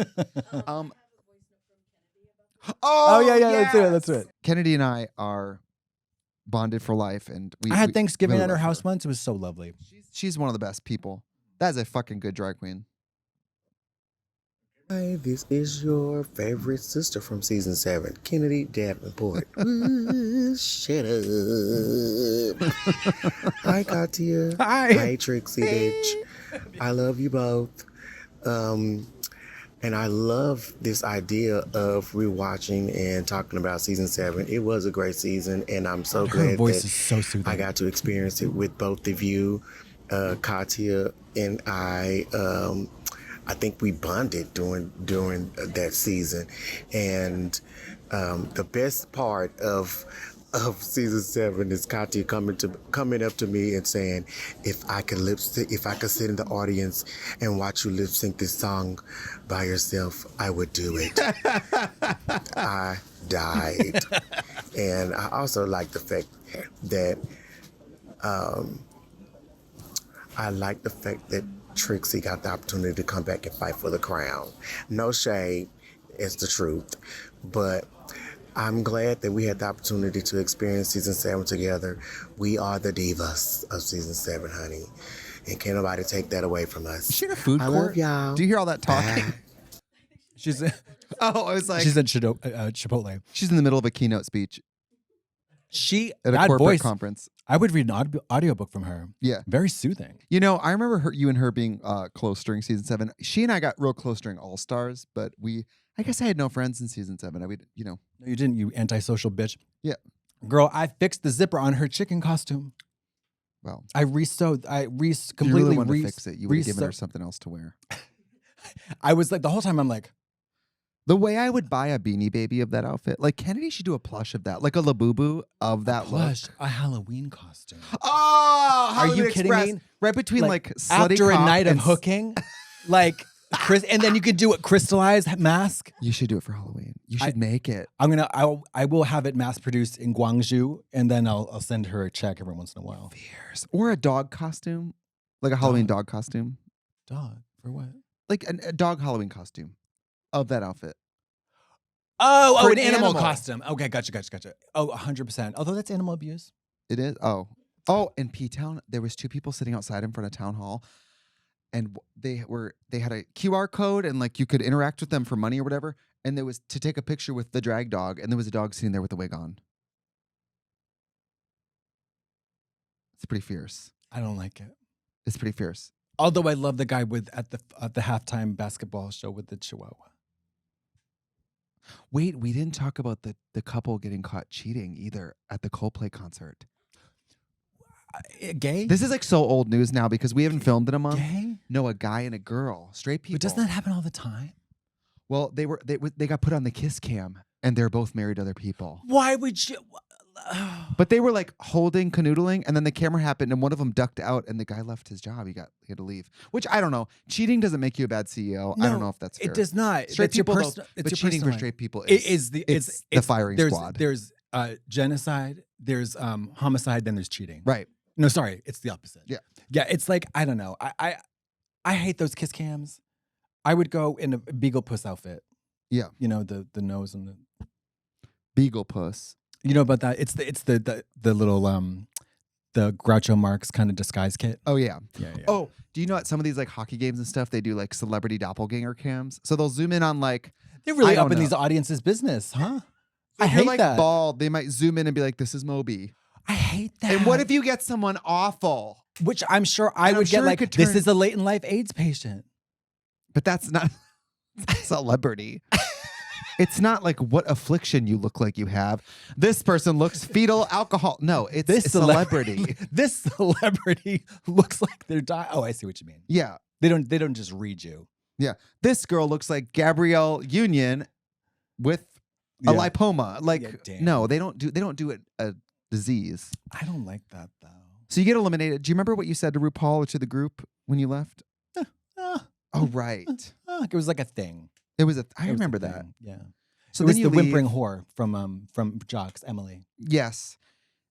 Yeah, that's it. Kennedy and I are bonded for life. And I had Thanksgiving really at her love house once. It was so lovely. She's one of the best people. That is a fucking good drag queen. Hi, this is your favorite sister from season 7, Kennedy Davenport. Ooh, shut up. Hi, Katya. Hi, Trixie, bitch. I love you both. And I love this idea of rewatching and talking about season 7. It was a great season, and I'm so glad Her voice that is so soothing. I got to experience it with both of you. Katya and I think we bonded during that season, and the best part of season 7 is Katya coming up to me and saying, if I could sit in the audience and watch you lip sync this song by yourself, I would do it. I died. And I also like the fact that Trixie got the opportunity to come back and fight for the crown. No shade, it's the truth. But I'm glad that we had the opportunity to experience season 7 together. We are the divas of season 7, honey. And can't nobody take that away from us. Is she in a food I court? love y'all. Do you hear all that talking? Bye. She's I was like, she's at Chipotle. she's in the middle of a keynote speech She at a that corporate voice. conference. I would read an audiobook from her. Yeah. Very soothing. You know, I remember you and her being close during season 7. She and I got real close during All Stars, but I guess I had no friends in season 7. No, you didn't, you antisocial bitch. Yeah. Girl, I fixed the zipper on her chicken costume. Well, I resewed. if you Completely really wanted to fix it, you would have given her resewed. something else to wear. I was like, the whole time I'm like, The way I would buy a Beanie Baby of that outfit, like Kennedy should do a plush of that, like a Labubu of that plush, look. a Halloween costume. Oh, Are you kidding Express. me? Right between like Slutty after a Cop night of and hooking, like and then you could do a crystallized mask. You should do it for Halloween. You should make it. I will have it mass produced in Guangzhou, and then I'll send her a check every once in a while. Fierce. Or a dog costume, like a Halloween dog costume, Dog for what? like a dog Halloween costume of that outfit. Oh, For an an animal animal. costume. Okay, gotcha. Oh, 100%. Although that's animal abuse. It is. Oh, in P-Town, there was 2 people sitting outside in front of town hall, and they had a QR code, and like you could interact with them for money or whatever. And there was to take a picture with the drag dog, and there was a dog sitting there with the wig on. It's pretty fierce. I don't like it. It's pretty fierce. Although I love the guy at the halftime basketball show with the Chihuahua. Wait, we didn't talk about the couple getting caught cheating either at the Coldplay concert. Gay? This is like so old news now because we haven't filmed in a month. Gay? No, a guy and a girl, straight people. But doesn't that happen all the time? Well, they got put on the kiss cam, and they're both married to other people. Why would you? But they were like holding, canoodling, and then the camera happened, and one of them ducked out, and the guy left his job. He had to leave. Which I don't know. Cheating doesn't make you a bad CEO. I don't know if that's fair. It does not. Straight That's your people, person- though, it's but your cheating for personal straight people it's the firing squad. There's genocide. There's homicide. Then there's cheating. Right. No, sorry, it's the opposite. Yeah. Yeah, it's like I don't know. I hate those kiss cams. I would go in a beagle puss outfit. Yeah. You know the nose and the Beagle puss. You know about that? It's the little the Groucho Marx kind of disguise kit. Oh yeah. Yeah. Oh, do you know at some of these like hockey games and stuff, they do like celebrity doppelganger cams? So they'll zoom in on like They're really I don't up in know. these audiences' business, huh? I if you're hate like that. bald, they might zoom in and be like, "This is Moby." I hate that. And what if you get someone awful? Which I'm sure I And I'm would sure get it like, could this turn- is a late in life AIDS patient. But that's not celebrity. It's not like what affliction you look like you have. This person looks fetal alcohol. No, it's a celebrity. This celebrity looks like they're dying. Oh, I see what you mean. Yeah. They don't just read you. Yeah. This girl looks like Gabrielle Union with a Yeah. lipoma. Like, Yeah, damn. no, they don't do it a disease. I don't like that though. So you get eliminated. Do you remember what you said to RuPaul or to the group when you left? Oh, right. It was like a thing. It was I It was a remember that. thing. Yeah. So It was then you the leave. whimpering whore from Jocks, Emily. Yes.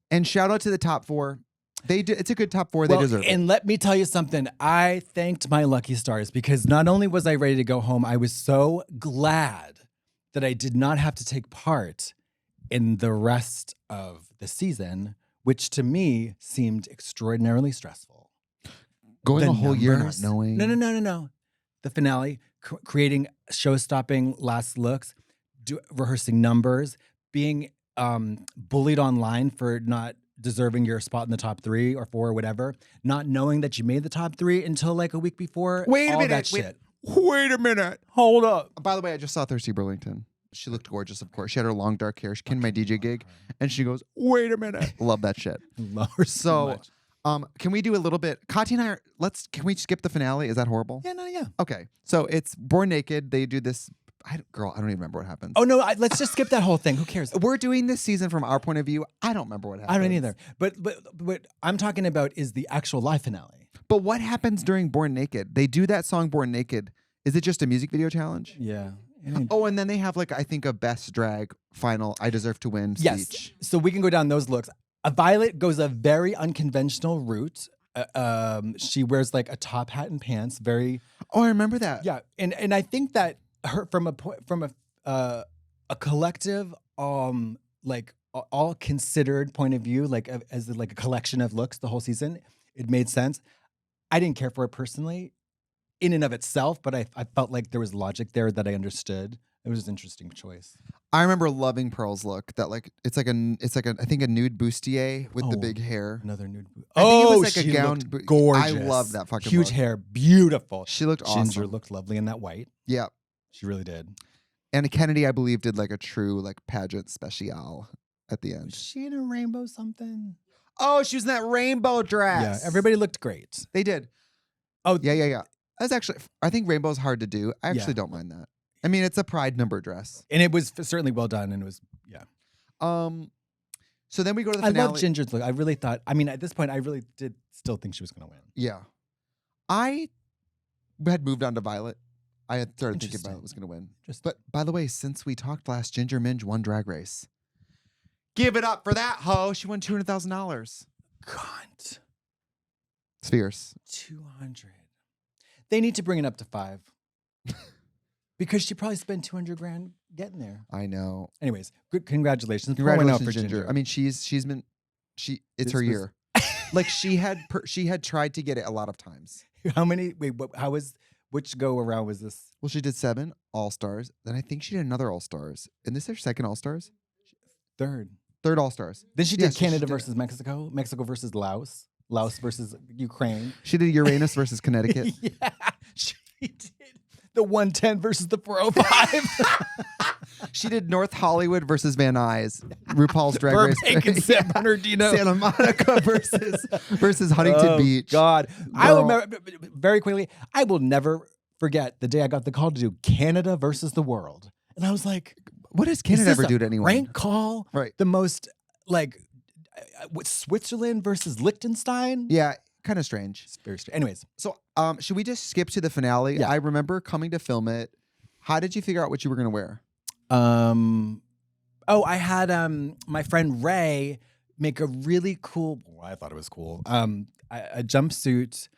And shout out to the top 4. They do. It's a good top 4. They deserve it. And let me tell you something. I thanked my lucky stars because not only was I ready to go home, I was so glad that I did not have to take part in the rest of the season which to me seemed extraordinarily stressful. Going The a whole year not numbers- knowing. No. The finale, creating show-stopping last looks, rehearsing numbers, being bullied online for not deserving your spot in the top 3 or 4 or whatever, not knowing that you made the top 3 until like a week before. Wait a all minute. That shit. Wait a minute. Hold up. By the way, I just saw Thirsty Burlington. She looked gorgeous, of course. She had her long dark hair. She came to my DJ gig, and she goes, "Wait a minute." Love that shit. Love her so much. Can we do a little bit? Katya and I are. Can we skip the finale? Is that horrible? Yeah. Okay. So it's Born Naked. They do this. I don't even remember what happens. Oh no, let's just skip that whole thing. Who cares? We're doing this season from our point of view. I don't remember what happens. I don't either. But what I'm talking about is the actual live finale. But what happens during Born Naked? They do that song Born Naked. Is it just a music video challenge? Yeah. Oh, and then they have like I think a best drag final. I deserve to win Yes. speech. So we can go down those looks. Violet goes a very unconventional route. She wears like a top hat and pants. Very. Oh, I remember that. Yeah, and I think that her from a collective like all considered point of view, like as like a collection of looks, the whole season, it made sense. I didn't care for it personally, in and of itself, but I felt like there was logic there that I understood. It was an interesting choice. I remember loving Pearl's look. That like it's like I think a nude bustier with the big hair. Another nude. I think it was like she a gown. looked gorgeous. I love that fucking huge look. hair, beautiful. She looked awesome. Ginger looked lovely in that white. Yeah. She really did. And Kennedy, I believe, did like a true like pageant special at the end. Was she in a rainbow something? Oh, she was in that rainbow dress. Yeah, everybody looked great. They did. Oh, Yeah. That's actually, I think rainbow's hard to do. I actually don't mind that. I mean, it's a pride number dress. And it was certainly well done, and it was, yeah. So then we go to the I finale. love Ginger's look. I really thought, I mean, at this point, I really did still think she was going to win. Yeah. I had moved on to Violet. I had started thinking Interesting. Violet was going to win. Just, But by the way, since we talked last, Ginger Minge won Drag Race. Give it up for that hoe. She won $200,000. God, It's fierce. 200. They need to bring it up to 5. Because she probably spent 200 grand getting there. I know. Anyways, good congratulations. Congratulations, for Ginger. I mean, it's This her was- year. Like she had tried to get it a lot of times. how many? Wait, which go around was this? Well, she did 7 All-Stars. Then I think she did another All-Stars. And this is her second All-Stars? Third All-Stars. Then she did Yes, Canada did. versus Mexico, Mexico versus Laos, Laos versus Ukraine. She did Uranus versus Connecticut. Yeah, she did the 110 versus the 405. She did North Hollywood versus Van Nuys. RuPaul's Drag Race. Burbank and San Bernardino. Santa Monica versus Huntington Beach. God, I Girl. remember very quickly. I will never forget the day I got the call to do Canada versus the world, and I was like, What does "Is Canada this ever a do to anyone? Rank call, Right. The most like Switzerland versus Liechtenstein. Yeah, kind of strange. It's very strange. Anyways, So, should we just skip to the finale? Yeah. I remember coming to film it. How did you figure out what you were going to wear? I had my friend Ray make a really cool. Well, I thought it was cool. A jumpsuit,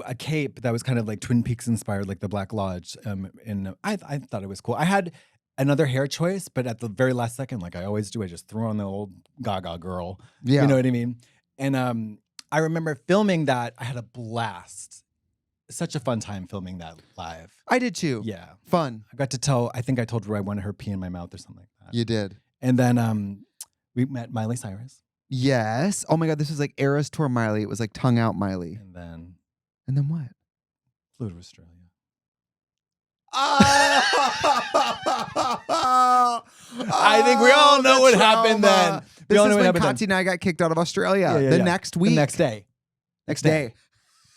a cape that was kind of like Twin Peaks inspired, like the Black Lodge. And I thought it was cool. I had another hair choice, but at the very last second, like I always do, I just threw on the old Gaga girl. Yeah. You know what I mean? And I remember filming that. I had a blast. Such a fun time filming that live. I did too. Yeah. Fun. I got to tell, I think I told her I wanted her pee in my mouth or something like that. You did. And then we met Miley Cyrus. Yes. Oh my God, this was like Eras Tour Miley. It was like tongue out Miley. And then And then what? flew to Australia. I think we all know what happened then. We This all is know what when happened Katya and I got kicked out of Australia. Yeah, the yeah. next week. The next day. Next day.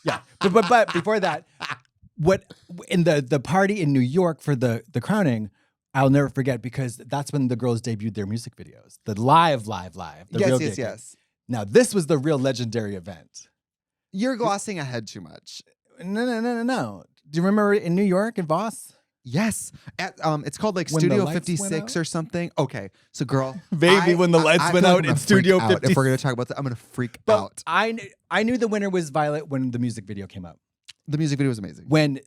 Yeah. But before that, what in the party in New York for the crowning, I'll never forget because that's when the girls debuted their music videos. The live. The real gig. Yes. Now this was the real legendary event. You're glossing ahead too much. No. Do you remember in New York in Voss? Yes. At, it's called like When the Studio lights went 56 out? or something. Okay. So girl. Baby, when the lights I went feel out I'm in gonna Studio freak out. 50. If we're going to talk about that, I'm going to freak But out. I knew the winner was Violet when the music video came out. The music video was amazing. When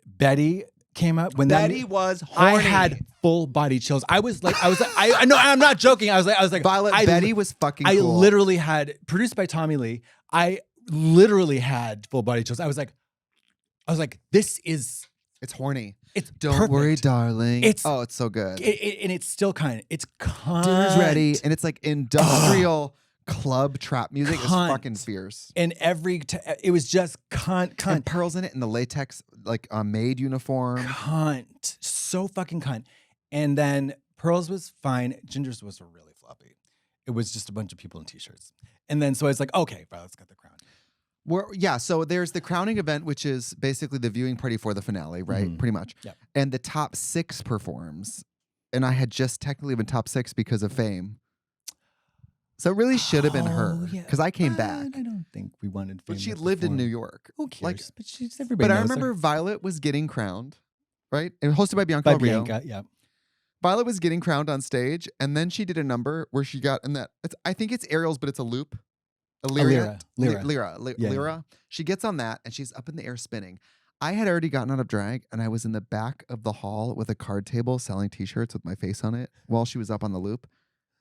Betty came up, when Betty that was horny. I had full body chills. I was like, I know, I'm not joking. I was like, Violet, Betty was fucking I cool. literally had, produced by Tommy Lee. I literally had full body chills. I was like, this is. It's horny. It's Don't perfect. worry, darling. It's so good. And it's still it's Dinner's ready, and it's like industrial club trap music. It's Cunt. fucking fierce. And it was just And cunt, pearls in it, and the latex like maid uniform. cunt, so fucking cunt. And then Pearls was fine. Ginger's was really floppy. It was just a bunch of people in t-shirts. And then so I was like, okay, Violet's got the crown. So there's the crowning event, which is basically the viewing party for the finale, right? Mhm. Pretty much. Yep. And the top 6 performs. And I had just technically been top 6 because of fame. So it really should have been her. Because I came back. I don't think we wanted fame. But she to lived in perform. New York. Who cares? Like, But she's everybody but I knows her. remember Violet was getting crowned, right? And hosted by Bianca By Del Rio. Bianca, yeah. Violet was getting crowned on stage, and then she did a number where she got in that. I think it's Ariel's, but it's a loop. A lyra. Yeah. She gets on that, and she's up in the air spinning. I had already gotten out of drag, and I was in the back of the hall with a card table selling T-shirts with my face on it while she was up on the loop,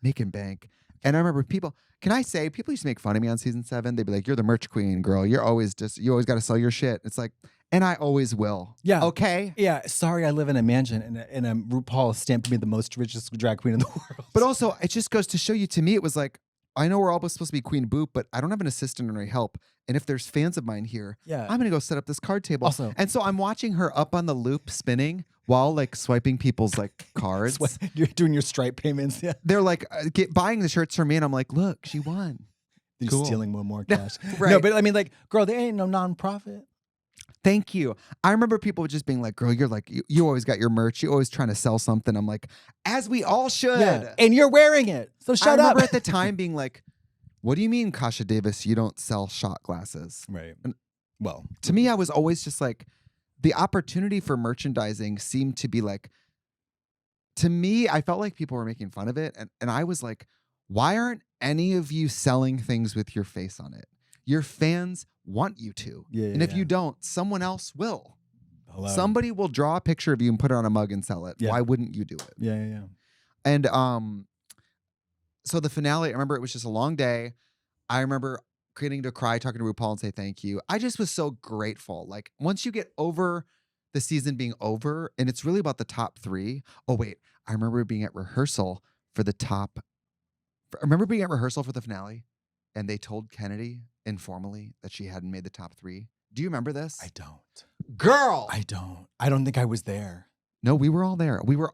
making bank. And I remember people used to make fun of me on season 7. They'd be like, "You're the merch queen, girl. You always got to sell your shit." It's like, and I always will. Yeah. Okay. Yeah. Sorry, I live in a mansion, and RuPaul stamped me the most richest drag queen in the world. But also, it just goes to show you, to me, it was like, I know we're all supposed to be Queen Boop, but I don't have an assistant or any help. And if there's fans of mine here, Yeah. I'm going to go set up this card table. Also- and so I'm watching her up on the loop spinning while like swiping people's like cards. You're doing your Stripe payments. Yeah. They're like buying the shirts for me. And I'm like, look, she won. You're Cool. stealing one more cash. Right. No, but I mean, like, girl, they ain't no nonprofit. Thank you. I remember people just being like, girl, you're like, you always got your merch. You're always trying to sell something. I'm like, as we all should. Yeah. And you're wearing it. So shut I up. remember at the time being like, what do you mean, Kasha Davis, you don't sell shot glasses? Right. And- Well, To me, I was always just like, the opportunity for merchandising seemed to be like, to me, I felt like people were making fun of it. And I was like, why aren't any of you selling things with your face on it? Your fans want you to. Yeah, and if yeah. you don't, someone else will. hello. Somebody will draw a picture of you and put it on a mug and sell it. Yeah. Why wouldn't you do it? Yeah. And so the finale, I remember it was just a long day. I remember creating to cry, talking to RuPaul and say thank you. I just was so grateful. Like once you get over the season being over, and it's really about the top 3. Oh wait, I remember being at rehearsal for the finale, and they told Kennedy informally that she hadn't made the top 3. Do you remember this? I don't. Girl! I don't think I was there. No, we were all there. Do you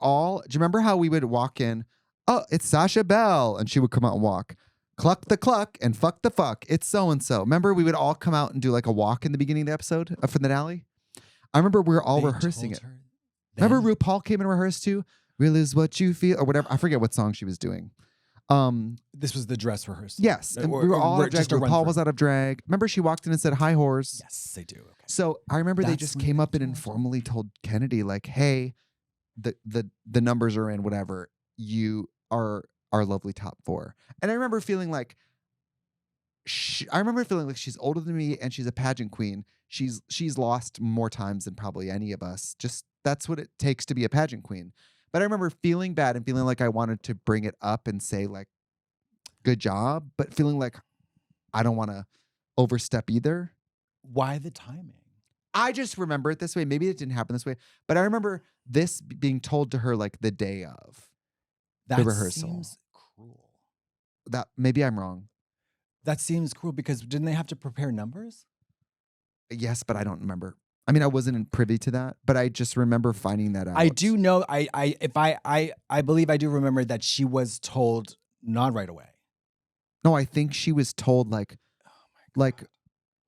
remember how we would walk in? Oh, it's Sasha Bell. And she would come out and walk. Cluck the cluck and fuck the fuck. It's so-and-so. Remember we would all come out and do like a walk in the beginning of the episode for the finale? I remember we were all They rehearsing told it. her Remember then? RuPaul came and rehearsed too? Real is what you feel or whatever. I forget what song she was doing. This was the dress rehearsal. Yes. And we were all out of drag. just a RuPaul run-through. was out of drag. Remember she walked in and said, "Hi, whores." Yes, they do. Okay. So I remember they That's just when came they up and told her. informally told Kennedy, like, "Hey, the numbers are in, whatever. You are our lovely top 4." And I remember feeling like she's older than me and she's a pageant queen. She's lost more times than probably any of us. Just that's what it takes to be a pageant queen. But I remember feeling bad and feeling like I wanted to bring it up and say like, "Good job," but feeling like I don't want to overstep either. Why the timing? I just remember it this way. Maybe it didn't happen this way, but I remember this being told to her like the day of That rehearsal. seems cruel. that. Maybe I'm wrong. That seems cruel because didn't they have to prepare numbers? Yes, but I don't remember. I mean, I wasn't privy to that, but I just remember finding that out. I do know. I believe I do remember that she was told not right away. No, I think she was told like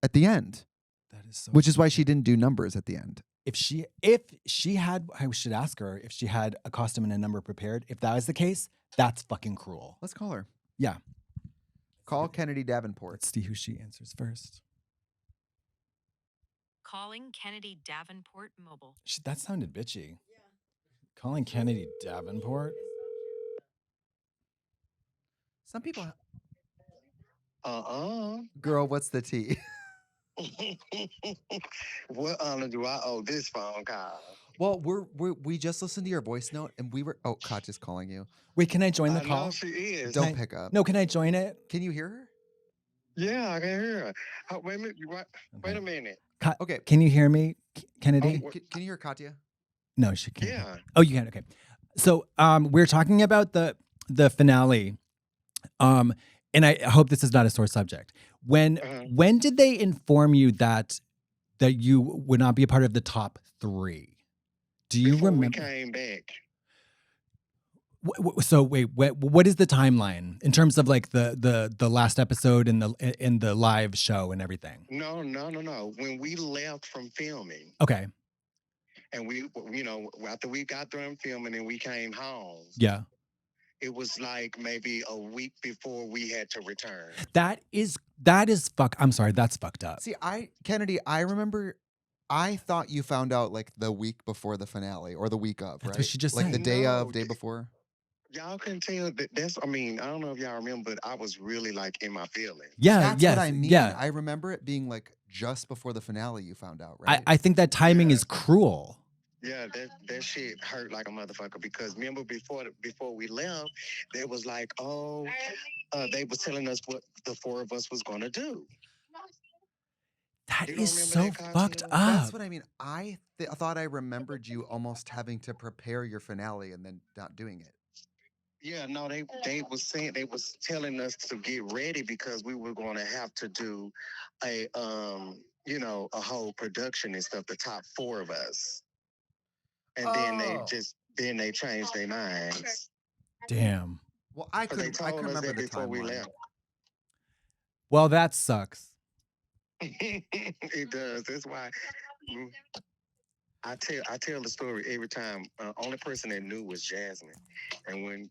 at the end, That is so. which is why she didn't do numbers at the end. If she had, I should ask her if she had a costume and a number prepared. If that was the case, that's fucking cruel. Let's call her. Yeah. Call Kennedy Davenport. Let's see who she answers first. Calling Kennedy Davenport Mobile. That sounded bitchy. Yeah. Calling Kennedy Davenport. Some people. Uh-uh. Girl, what's the tea? What honor do I owe this phone call? Well, we just listened to your voice note and we were. Oh, Katya's calling you. Wait, can I join the I call? know she is. Don't pick up. No, can I join it? Can you hear her? Yeah, I can hear her. Oh, wait a minute. Wait a minute. Okay. Can you hear me, Kennedy? Can you hear Katya? No, she can't. Yeah. Oh, you can. Okay. So, we're talking about the finale, and I hope this is not a sore subject. When did they inform you that you would not be a part of the top 3? Do you Before remember? we came back. So wait, what is the timeline in terms of like the last episode in the live show and everything? No. When we left from filming, Okay. and we, after we got done filming and we came home, Yeah. it was like maybe a week before we had to return. That is I'm sorry, that's fucked up. See, Kennedy, I remember. I thought you found out like the week before the finale or the week of, That's right? what she just like said. the day No, of, day before. Y'all can tell that I don't know if y'all remember, but I was really like in my feelings. Yeah, That's yes, what I mean. yeah. I remember it being like just before the finale you found out, right? I think that timing Yeah. is cruel. Yeah, that shit hurt like a motherfucker because remember before we left, they was like, they was telling us what the 4 of us was gonna do. That You don't is remember so that, Katya? fucked up. That's what I mean. I thought I remembered you almost having to prepare your finale and then not doing it. Yeah, no, they was telling us to get ready because we were going to have to do a a whole production and stuff. The top 4 of us, and then they changed their minds. Damn. Well, I 'Cause they could told us remember that the before we timeline. left. Well, that sucks. It does. That's why I tell the story every time. Only person that knew was Jasmine, and when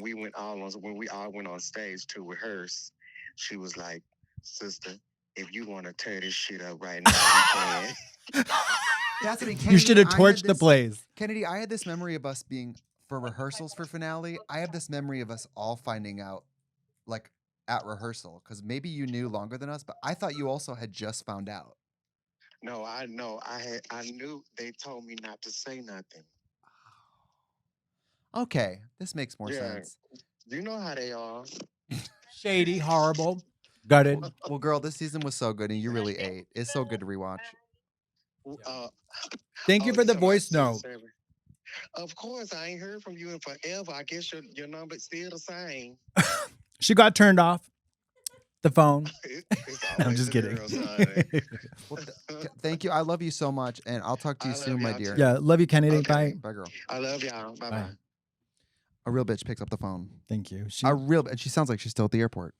we all went on stage to rehearse, she was like, "Sister, if you want to tear this shit up right now, you can." That's what I mean. You Kennedy, should have I had torched the this- place. Kennedy, I had this memory of us being for rehearsals for finale. I have this memory of us all finding out, like at rehearsal, because maybe you knew longer than us, but I thought you also had just found out. No, I know. I knew. They told me not to say nothing. Okay, this makes more Yeah. sense. You know how they are. Shady, horrible, gutted. Well, girl, this season was so good, and you really ate. It's so good to rewatch. Thank you for the voice note. Of course, I ain't heard from you in forever. I guess your number's still the same. She got turned off the phone. It's I'm always just the kidding. girls, honey. Well, thank you. I love you so much, and I'll talk to you I love soon, my y'all dear. too. Yeah, love you, Kennedy. Okay. Bye. Bye, girl. I love y'all. Bye bye. Bye. A real bitch picks up the phone. Thank you. And she sounds like she's still at the airport.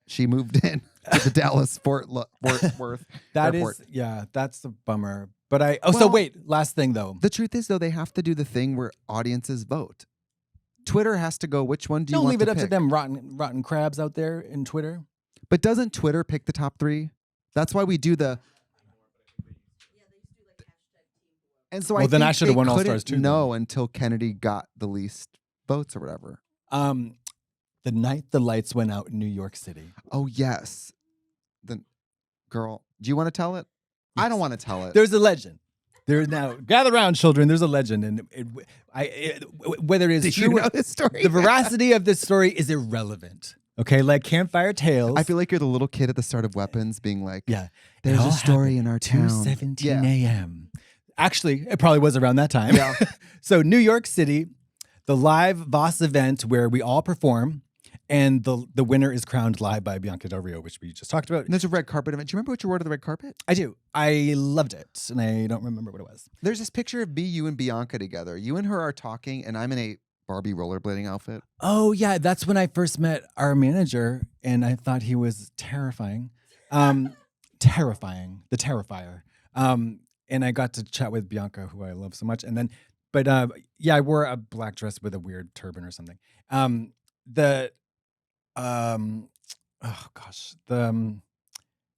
She moved in to the Dallas Fort Worth airport. That's a bummer. But so Well- wait, last thing though. The truth is, though, they have to do the thing where audiences vote. Twitter has to go, which one do you Don't want leave to it up to pick? them rotten crabs out there in Twitter. But doesn't Twitter pick the top 3? That's why we do the... And so Well, then I think should've they won All couldn't Stars too, then. know until Kennedy got the least votes or whatever. The night the lights went out in New York City. Oh, yes. Girl, do you want to tell it? I don't want to tell it. There's a legend. There's now gather around, children. There's a legend, and whether it is Did true, you know this story? the veracity of this story is irrelevant. Okay, like campfire tales. I feel like you're the little kid at the start of Weapons being like, yeah. there's It all a story happened in our town. 2:17 a.m. Actually, it probably was around that time. Yeah. So New York City, the live Voss event where we all perform, and the winner is crowned live by Bianca Del Rio, which we just talked about. And there's a red carpet event. Do you remember what you wore to the red carpet? I do. I loved it, and I don't remember what it was. There's this picture of you and Bianca together. You and her are talking, and I'm in a Barbie rollerblading outfit. Oh yeah, that's when I first met our manager, and I thought he was terrifying, terrifying, the terrifier. And I got to chat with Bianca, who I love so much. And then, but I wore a black dress with a weird turban or something.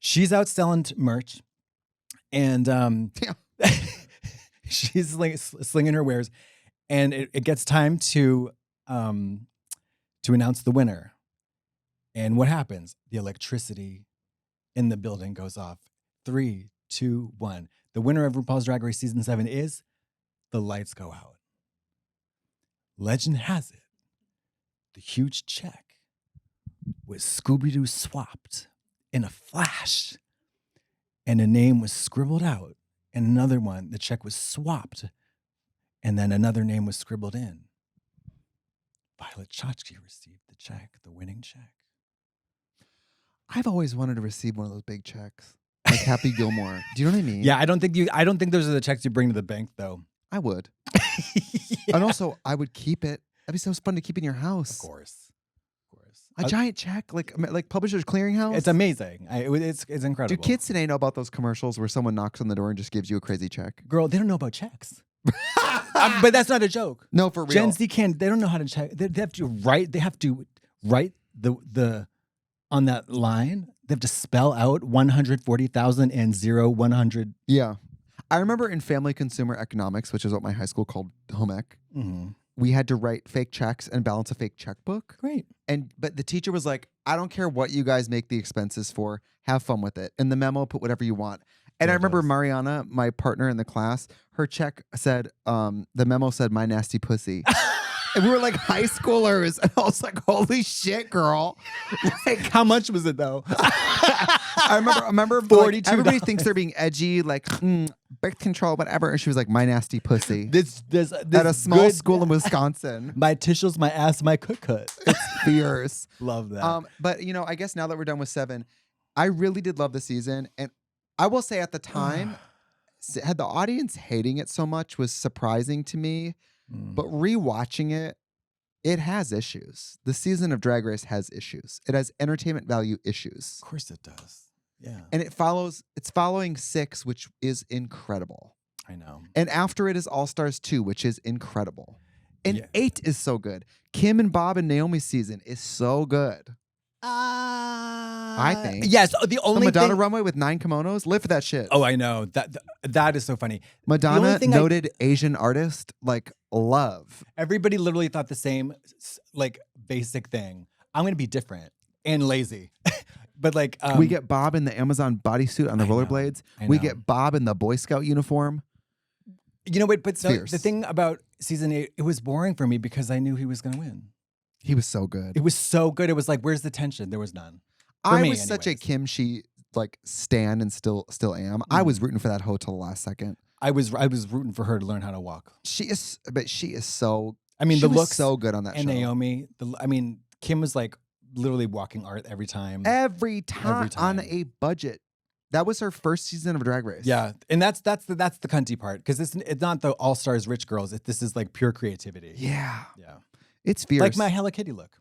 She's out selling merch, and she's slinging her wares, and it gets time to announce the winner. And what happens? The electricity And the building goes off. 3, 2, 1. The winner of RuPaul's Drag Race Season 7 is the lights go out. Legend has it, the huge check was Scooby-Doo swapped in a flash. And a name was scribbled out. And another one, the check was swapped. And then another name was scribbled in. Violet Chachki received the check, the winning check. I've always wanted to receive one of those big checks. Like Happy Gilmore. Do you know what I mean? Yeah, I don't think those are the checks you bring to the bank though. I would. Yeah. And also, I would keep it. That'd be so fun to keep in your house. Of course. A giant check, like Publishers Clearinghouse. It's amazing. It's incredible. Do kids today know about those commercials where someone knocks on the door and just gives you a crazy check? Girl, they don't know about checks. But that's not a joke. No, for real. Gen Z can't. They don't know how to check. They have to write. They have to write the on that line. They have to spell out 140,000 and 100. Yeah. I remember in Family Consumer Economics, which is what my high school called home ec, we had to write fake checks and balance a fake checkbook. Great. But the teacher was like, I don't care what you guys make the expenses for. Have fun with it. In the memo, put whatever you want. And I remember Mariana, my partner in the class, her check said, the memo said, my nasty pussy. And we were like high schoolers. And I was like, holy shit, girl. Like, how much was it though? I remember like, everybody thinks they're being edgy, like birth control, whatever. And she was like, my nasty pussy. This At a small school in Wisconsin. My tissues, my ass, my cook. It's fierce. Love that. But you know, I guess now that we're done with 7, I really did love the season. And I will say at the time, had the audience hating it so much was surprising to me. But rewatching it, it has issues. The season of Drag Race has issues. It has entertainment value issues. Of course it does. Yeah. And it's following 6, which is incredible. I know. And after it is All Stars 2, which is incredible. And Yeah. 8 is so good. Kim and Bob and Naomi's season is so good. I think. Yes. The The only Madonna thing, runway with 9 kimonos. Live for that shit. Oh, I know. That is so funny. Madonna, thing noted Asian artist, like love. Everybody literally thought the same, like, basic thing. I'm going to be different and lazy. But like, We get Bob in the Amazon bodysuit on the rollerblades. We know. get Bob in the Boy Scout uniform. you know what? But so Fierce. the thing about season 8, it was boring for me because I knew he was going to win. He was so good. It was so good. It was like, where's the tension? There was none. For I me, was such a anyways. Kim like stan and still am. I was rooting for that hoe till the last second. I was rooting for her to learn how to walk. She is so. I mean, she the was looks so good on that and show. Naomi. Kim was like literally walking art every time. Every time on time. a budget. That was her first season of Drag Race. Yeah, and that's the cunty part because it's not the All Stars rich girls. This is like pure creativity. Yeah. Yeah, It's fierce. like my Hello Kitty look.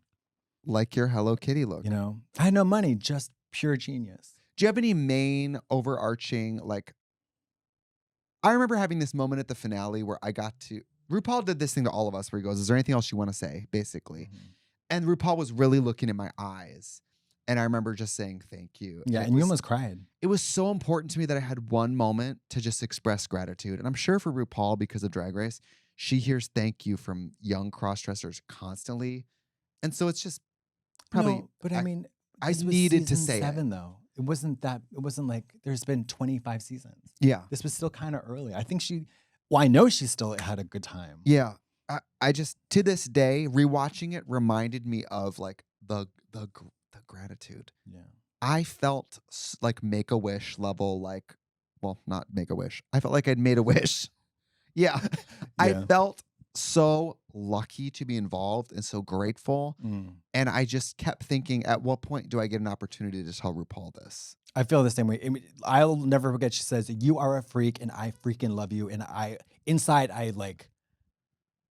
Like your Hello Kitty look. You know, I had no money, just pure genius. Do you have any main overarching, like, I remember having this moment at the finale where I got to, RuPaul did this thing to all of us where he goes, is there anything else you want to say, basically? And RuPaul was really looking in my eyes. And I remember just saying, thank you. Yeah, It and you was- almost cried. It was so important to me that I had one moment to just express gratitude. And I'm sure for RuPaul, because of Drag Race, she hears thank you from young cross-dressers constantly. And so it's just probably, No, but I mean, I this was needed to season say it. 7 though. It wasn't like there's been 25 seasons. Yeah. This was still kind of early. I think I know she still had a good time. Yeah. I just, to this day, rewatching it reminded me of like the gratitude. Yeah. I felt like Make-A-Wish level, like, well, not Make-A-Wish. I felt like I'd made a wish. Yeah. I Yeah. felt so lucky to be involved and so grateful. And I just kept thinking, at what point do I get an opportunity to tell RuPaul this? I feel the same way. I mean, I'll never forget. She says, "You are a freak, and I freaking love you." And inside, I like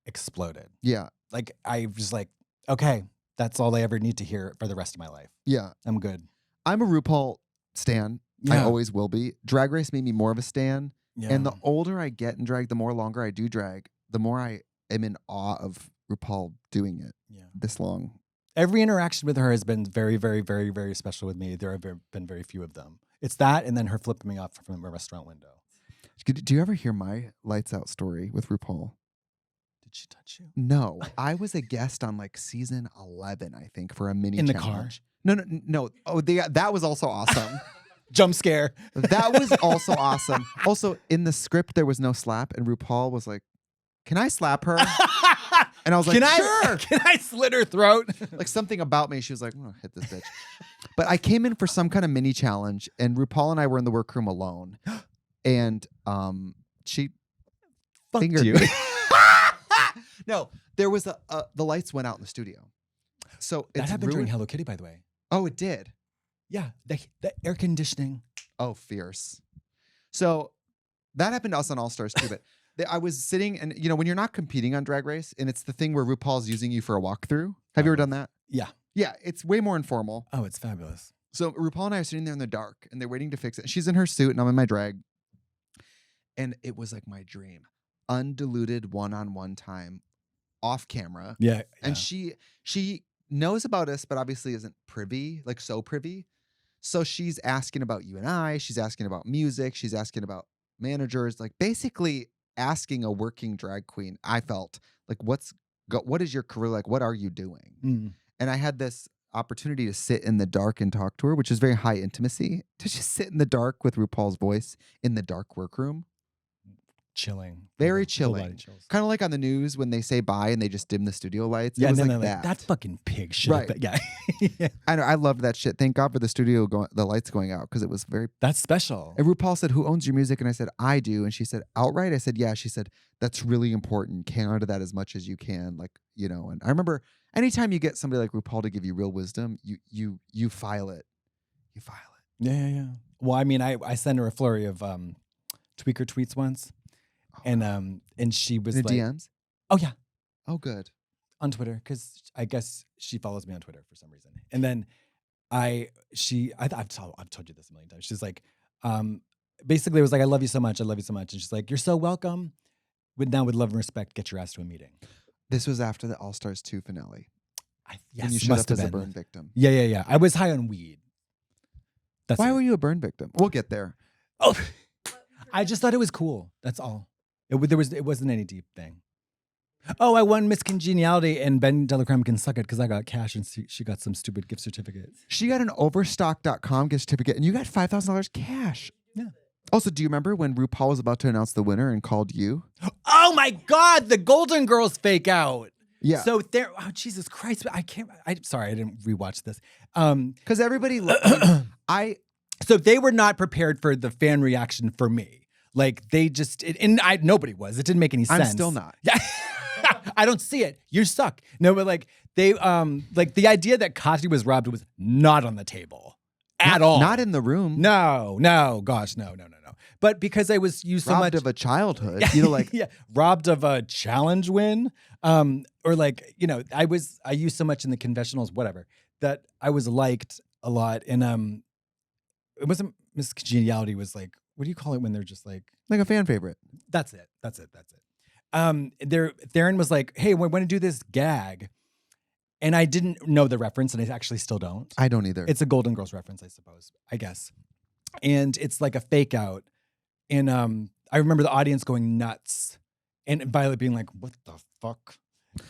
exploded. Yeah. Like I was like, okay, that's all I ever need to hear for the rest of my life. Yeah. I'm good. I'm a RuPaul stan. I Yeah. always will be. Drag Race made me more of a stan. Yeah. And the older I get in drag, the more longer I do drag, the more I am in awe of RuPaul doing it this long. Every interaction with her has been very, very, very, very special with me. There have been very few of them. It's that, and then her flipping me off from a restaurant window. Do you ever hear my lights out story with RuPaul? Did she touch you? No, I was a guest on like season 11, I think, for a mini In the challenge. No. Oh, that was also awesome. Jump scare. That was also awesome. Also, in the script, there was no slap, and RuPaul was like, "Can I slap her?" And I was like, "Sure." Can I slit her throat? Like something about me. She was like, "I'm gonna hit this bitch." But I came in for some kind of mini challenge, and RuPaul and I were in the workroom alone, and she Fucked fingered you. me. No, there was the lights went out in the studio, so That it's happened during ruined. Hello Kitty, by the way. Oh, it did. Yeah, the air conditioning. Oh, fierce. So that happened to us on All Stars too. But I was sitting, and when you're not competing on Drag Race, and it's the thing where RuPaul's using you for a walkthrough. Have you ever done that? Yeah. Yeah, it's way more informal. Oh, it's fabulous. So RuPaul and I are sitting there in the dark, and they're waiting to fix it. She's in her suit, and I'm in my drag. And it was like my dream. Undiluted one-on-one time off camera. Yeah. And she knows about us, but obviously isn't privy, like so privy. So she's asking about you and I. She's asking about music. She's asking about managers. Like basically asking a working drag queen. I felt like, what is your career like? What are you doing? Mm. And I had this opportunity to sit in the dark and talk to her, which is very high intimacy. To just sit in the dark with RuPaul's voice in the dark workroom. Chilling. Very Whole body chilling. chills. Kind of like on the news when they say bye and they just dim the studio lights. Yeah, it was and like then that. That fucking pig shit. Right. Yeah. Yeah. I know. I loved that shit. Thank God for the studio the lights going out because it was very. That's special. And RuPaul said, "Who owns your music?" And I said, "I do." And she said, "Outright?" I said, "Yeah." She said, "That's really important. Hang on to that as much as you can." And I remember anytime you get somebody like RuPaul to give you real wisdom, you file it. You file it. Yeah. Well, I mean, I sent her a flurry of tweaker tweets once. And she was In the like, DMs? "Oh yeah, Oh, good. on Twitter," because I guess she follows me on Twitter for some reason. And then I've told you this a million times. She's like, basically, it was like, "I love you so much. I love you so much." And she's like, "You're so welcome. With love and respect, get your ass to a meeting." This was after the All Stars 2 finale. Yes, And you showed must up have as a been. burn victim. Yeah. I was high on weed. That's Why it. were you a burn victim? We'll get there. Oh, I just thought it was cool. That's all. It wasn't any deep thing. Oh, I won Miss Congeniality, and Ben Delacreme can suck it because I got cash and she got some stupid gift certificate. She got an overstock.com gift certificate and you got $5,000 cash. Yeah. Also, do you remember when RuPaul was about to announce the winner and called you? Oh my God, the Golden Girls fake out. Yeah. So there. Oh Jesus Christ! I'm sorry, I didn't rewatch this. Because everybody, So they were not prepared for the fan reaction for me. Like they just, nobody was. It didn't make any sense. I'm still not. Yeah. I don't see it. You suck. No, but like they, like the idea that Katya was robbed was not on the table at all. Not in the room. No, gosh, no. But because I was used so Robbed much of a childhood. yeah, robbed of a challenge win, or like I used so much in the confessionals, whatever, that I was liked a lot, and it wasn't Miss Congeniality was like, what do you call it when they're just like a fan favorite. That's it. Theron was like, "Hey, we're going to do this gag," and I didn't know the reference, and I actually still don't. I don't either. It's a Golden Girls reference, I suppose. I guess, and it's like a fake out. And I remember the audience going nuts, and Violet being like, "What the fuck?"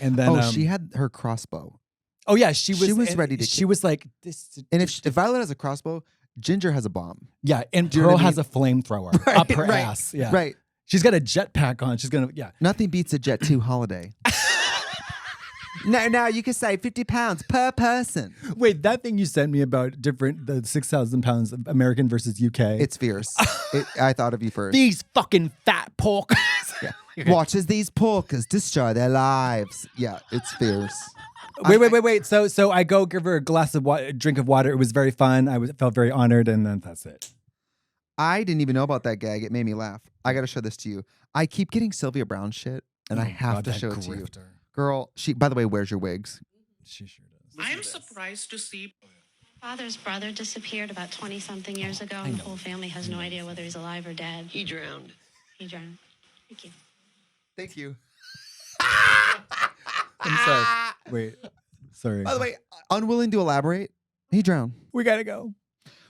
And then she had her crossbow. Oh yeah, she was ready to. She was like this. And if Violet has a crossbow, Ginger has a bomb. Yeah, and Do you know Pearl what I has mean? a flamethrower Right, up her right, ass. Yeah, Right. She's got a jetpack on. She's gonna Nothing beats a Jet 2 holiday. No, you can say 50 pounds per person. Wait, that thing you sent me about the 6,000 pounds of American versus UK. It's fierce. I thought of you first. These fucking fat porkers. Yeah. Watch as these porkers destroy their lives. Yeah, it's fierce. Wait. So I go give her a drink of water. It was very fun. I felt very honored, and then that's it. I didn't even know about that gag. It made me laugh. I got to show this to you. I keep getting Sylvia Brown shit, and I have to show it to you. Girl, she, by the way, wears your wigs. She sure does. I'm surprised to see. Father's brother disappeared about 20-something years ago, and the whole family has no idea whether he's alive or dead. He drowned. He drowned. Thank you. Thank you. I'm sorry. Wait. Sorry. By the way, unwilling to elaborate, he drowned. we gotta go.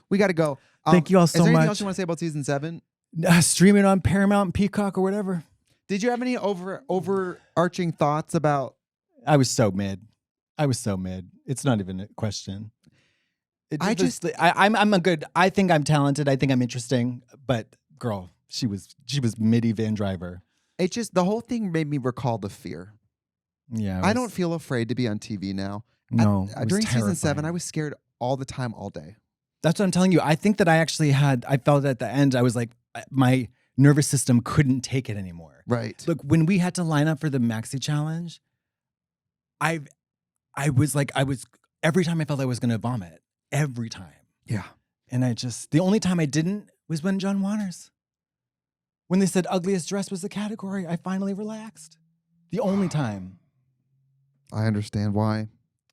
We got to go. Thank you all is so there anything much. else you want to say about season 7? Streaming on Paramount, Peacock, or whatever. Did you have any overarching thoughts about? I was so mid. It's not even a question. I I think I'm talented. I think I'm interesting. But girl, she was MIDI Van Driver. It just, the whole thing made me recall the fear. Yeah. I don't feel afraid to be on TV now. No. During season 7, terrifying. I was scared all the time, all day. That's what I'm telling you. I think that I felt at the end, I was like, my nervous system couldn't take it anymore. Right. Look, when we had to line up for the Maxi Challenge, I was every time I felt I was going to vomit. Every time. Yeah. And the only time I didn't was when John Waters. When they said ugliest dress was the category, I finally relaxed. The only time. I understand why.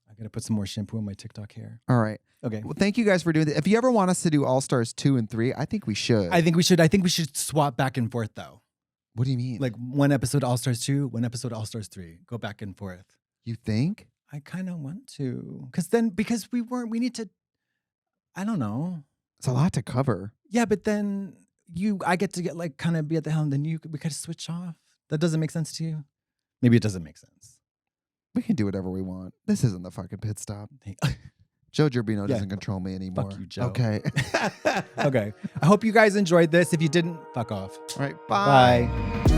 I got to put some more shampoo in my TikTok hair. All right. Okay. Well, thank you guys for doing that. If you ever want us to do All Stars 2 and 3, I think we should. I think we should swap back and forth though. What do you mean? Like one episode All Stars 2, one episode All Stars 3. Go back and forth. You think? I kind of want to. Because we need to, I don't know. It's a lot to cover. Yeah, but then I get to get like kind of be at the helm, then we kind of switch off. That doesn't make sense to you? Maybe it doesn't make sense. We can do whatever we want. This isn't the fucking pit stop. Joe Gerbino doesn't control me anymore. Fuck you, Joe. Okay. Okay. I hope you guys enjoyed this. If you didn't, fuck off. All right. Bye. Bye.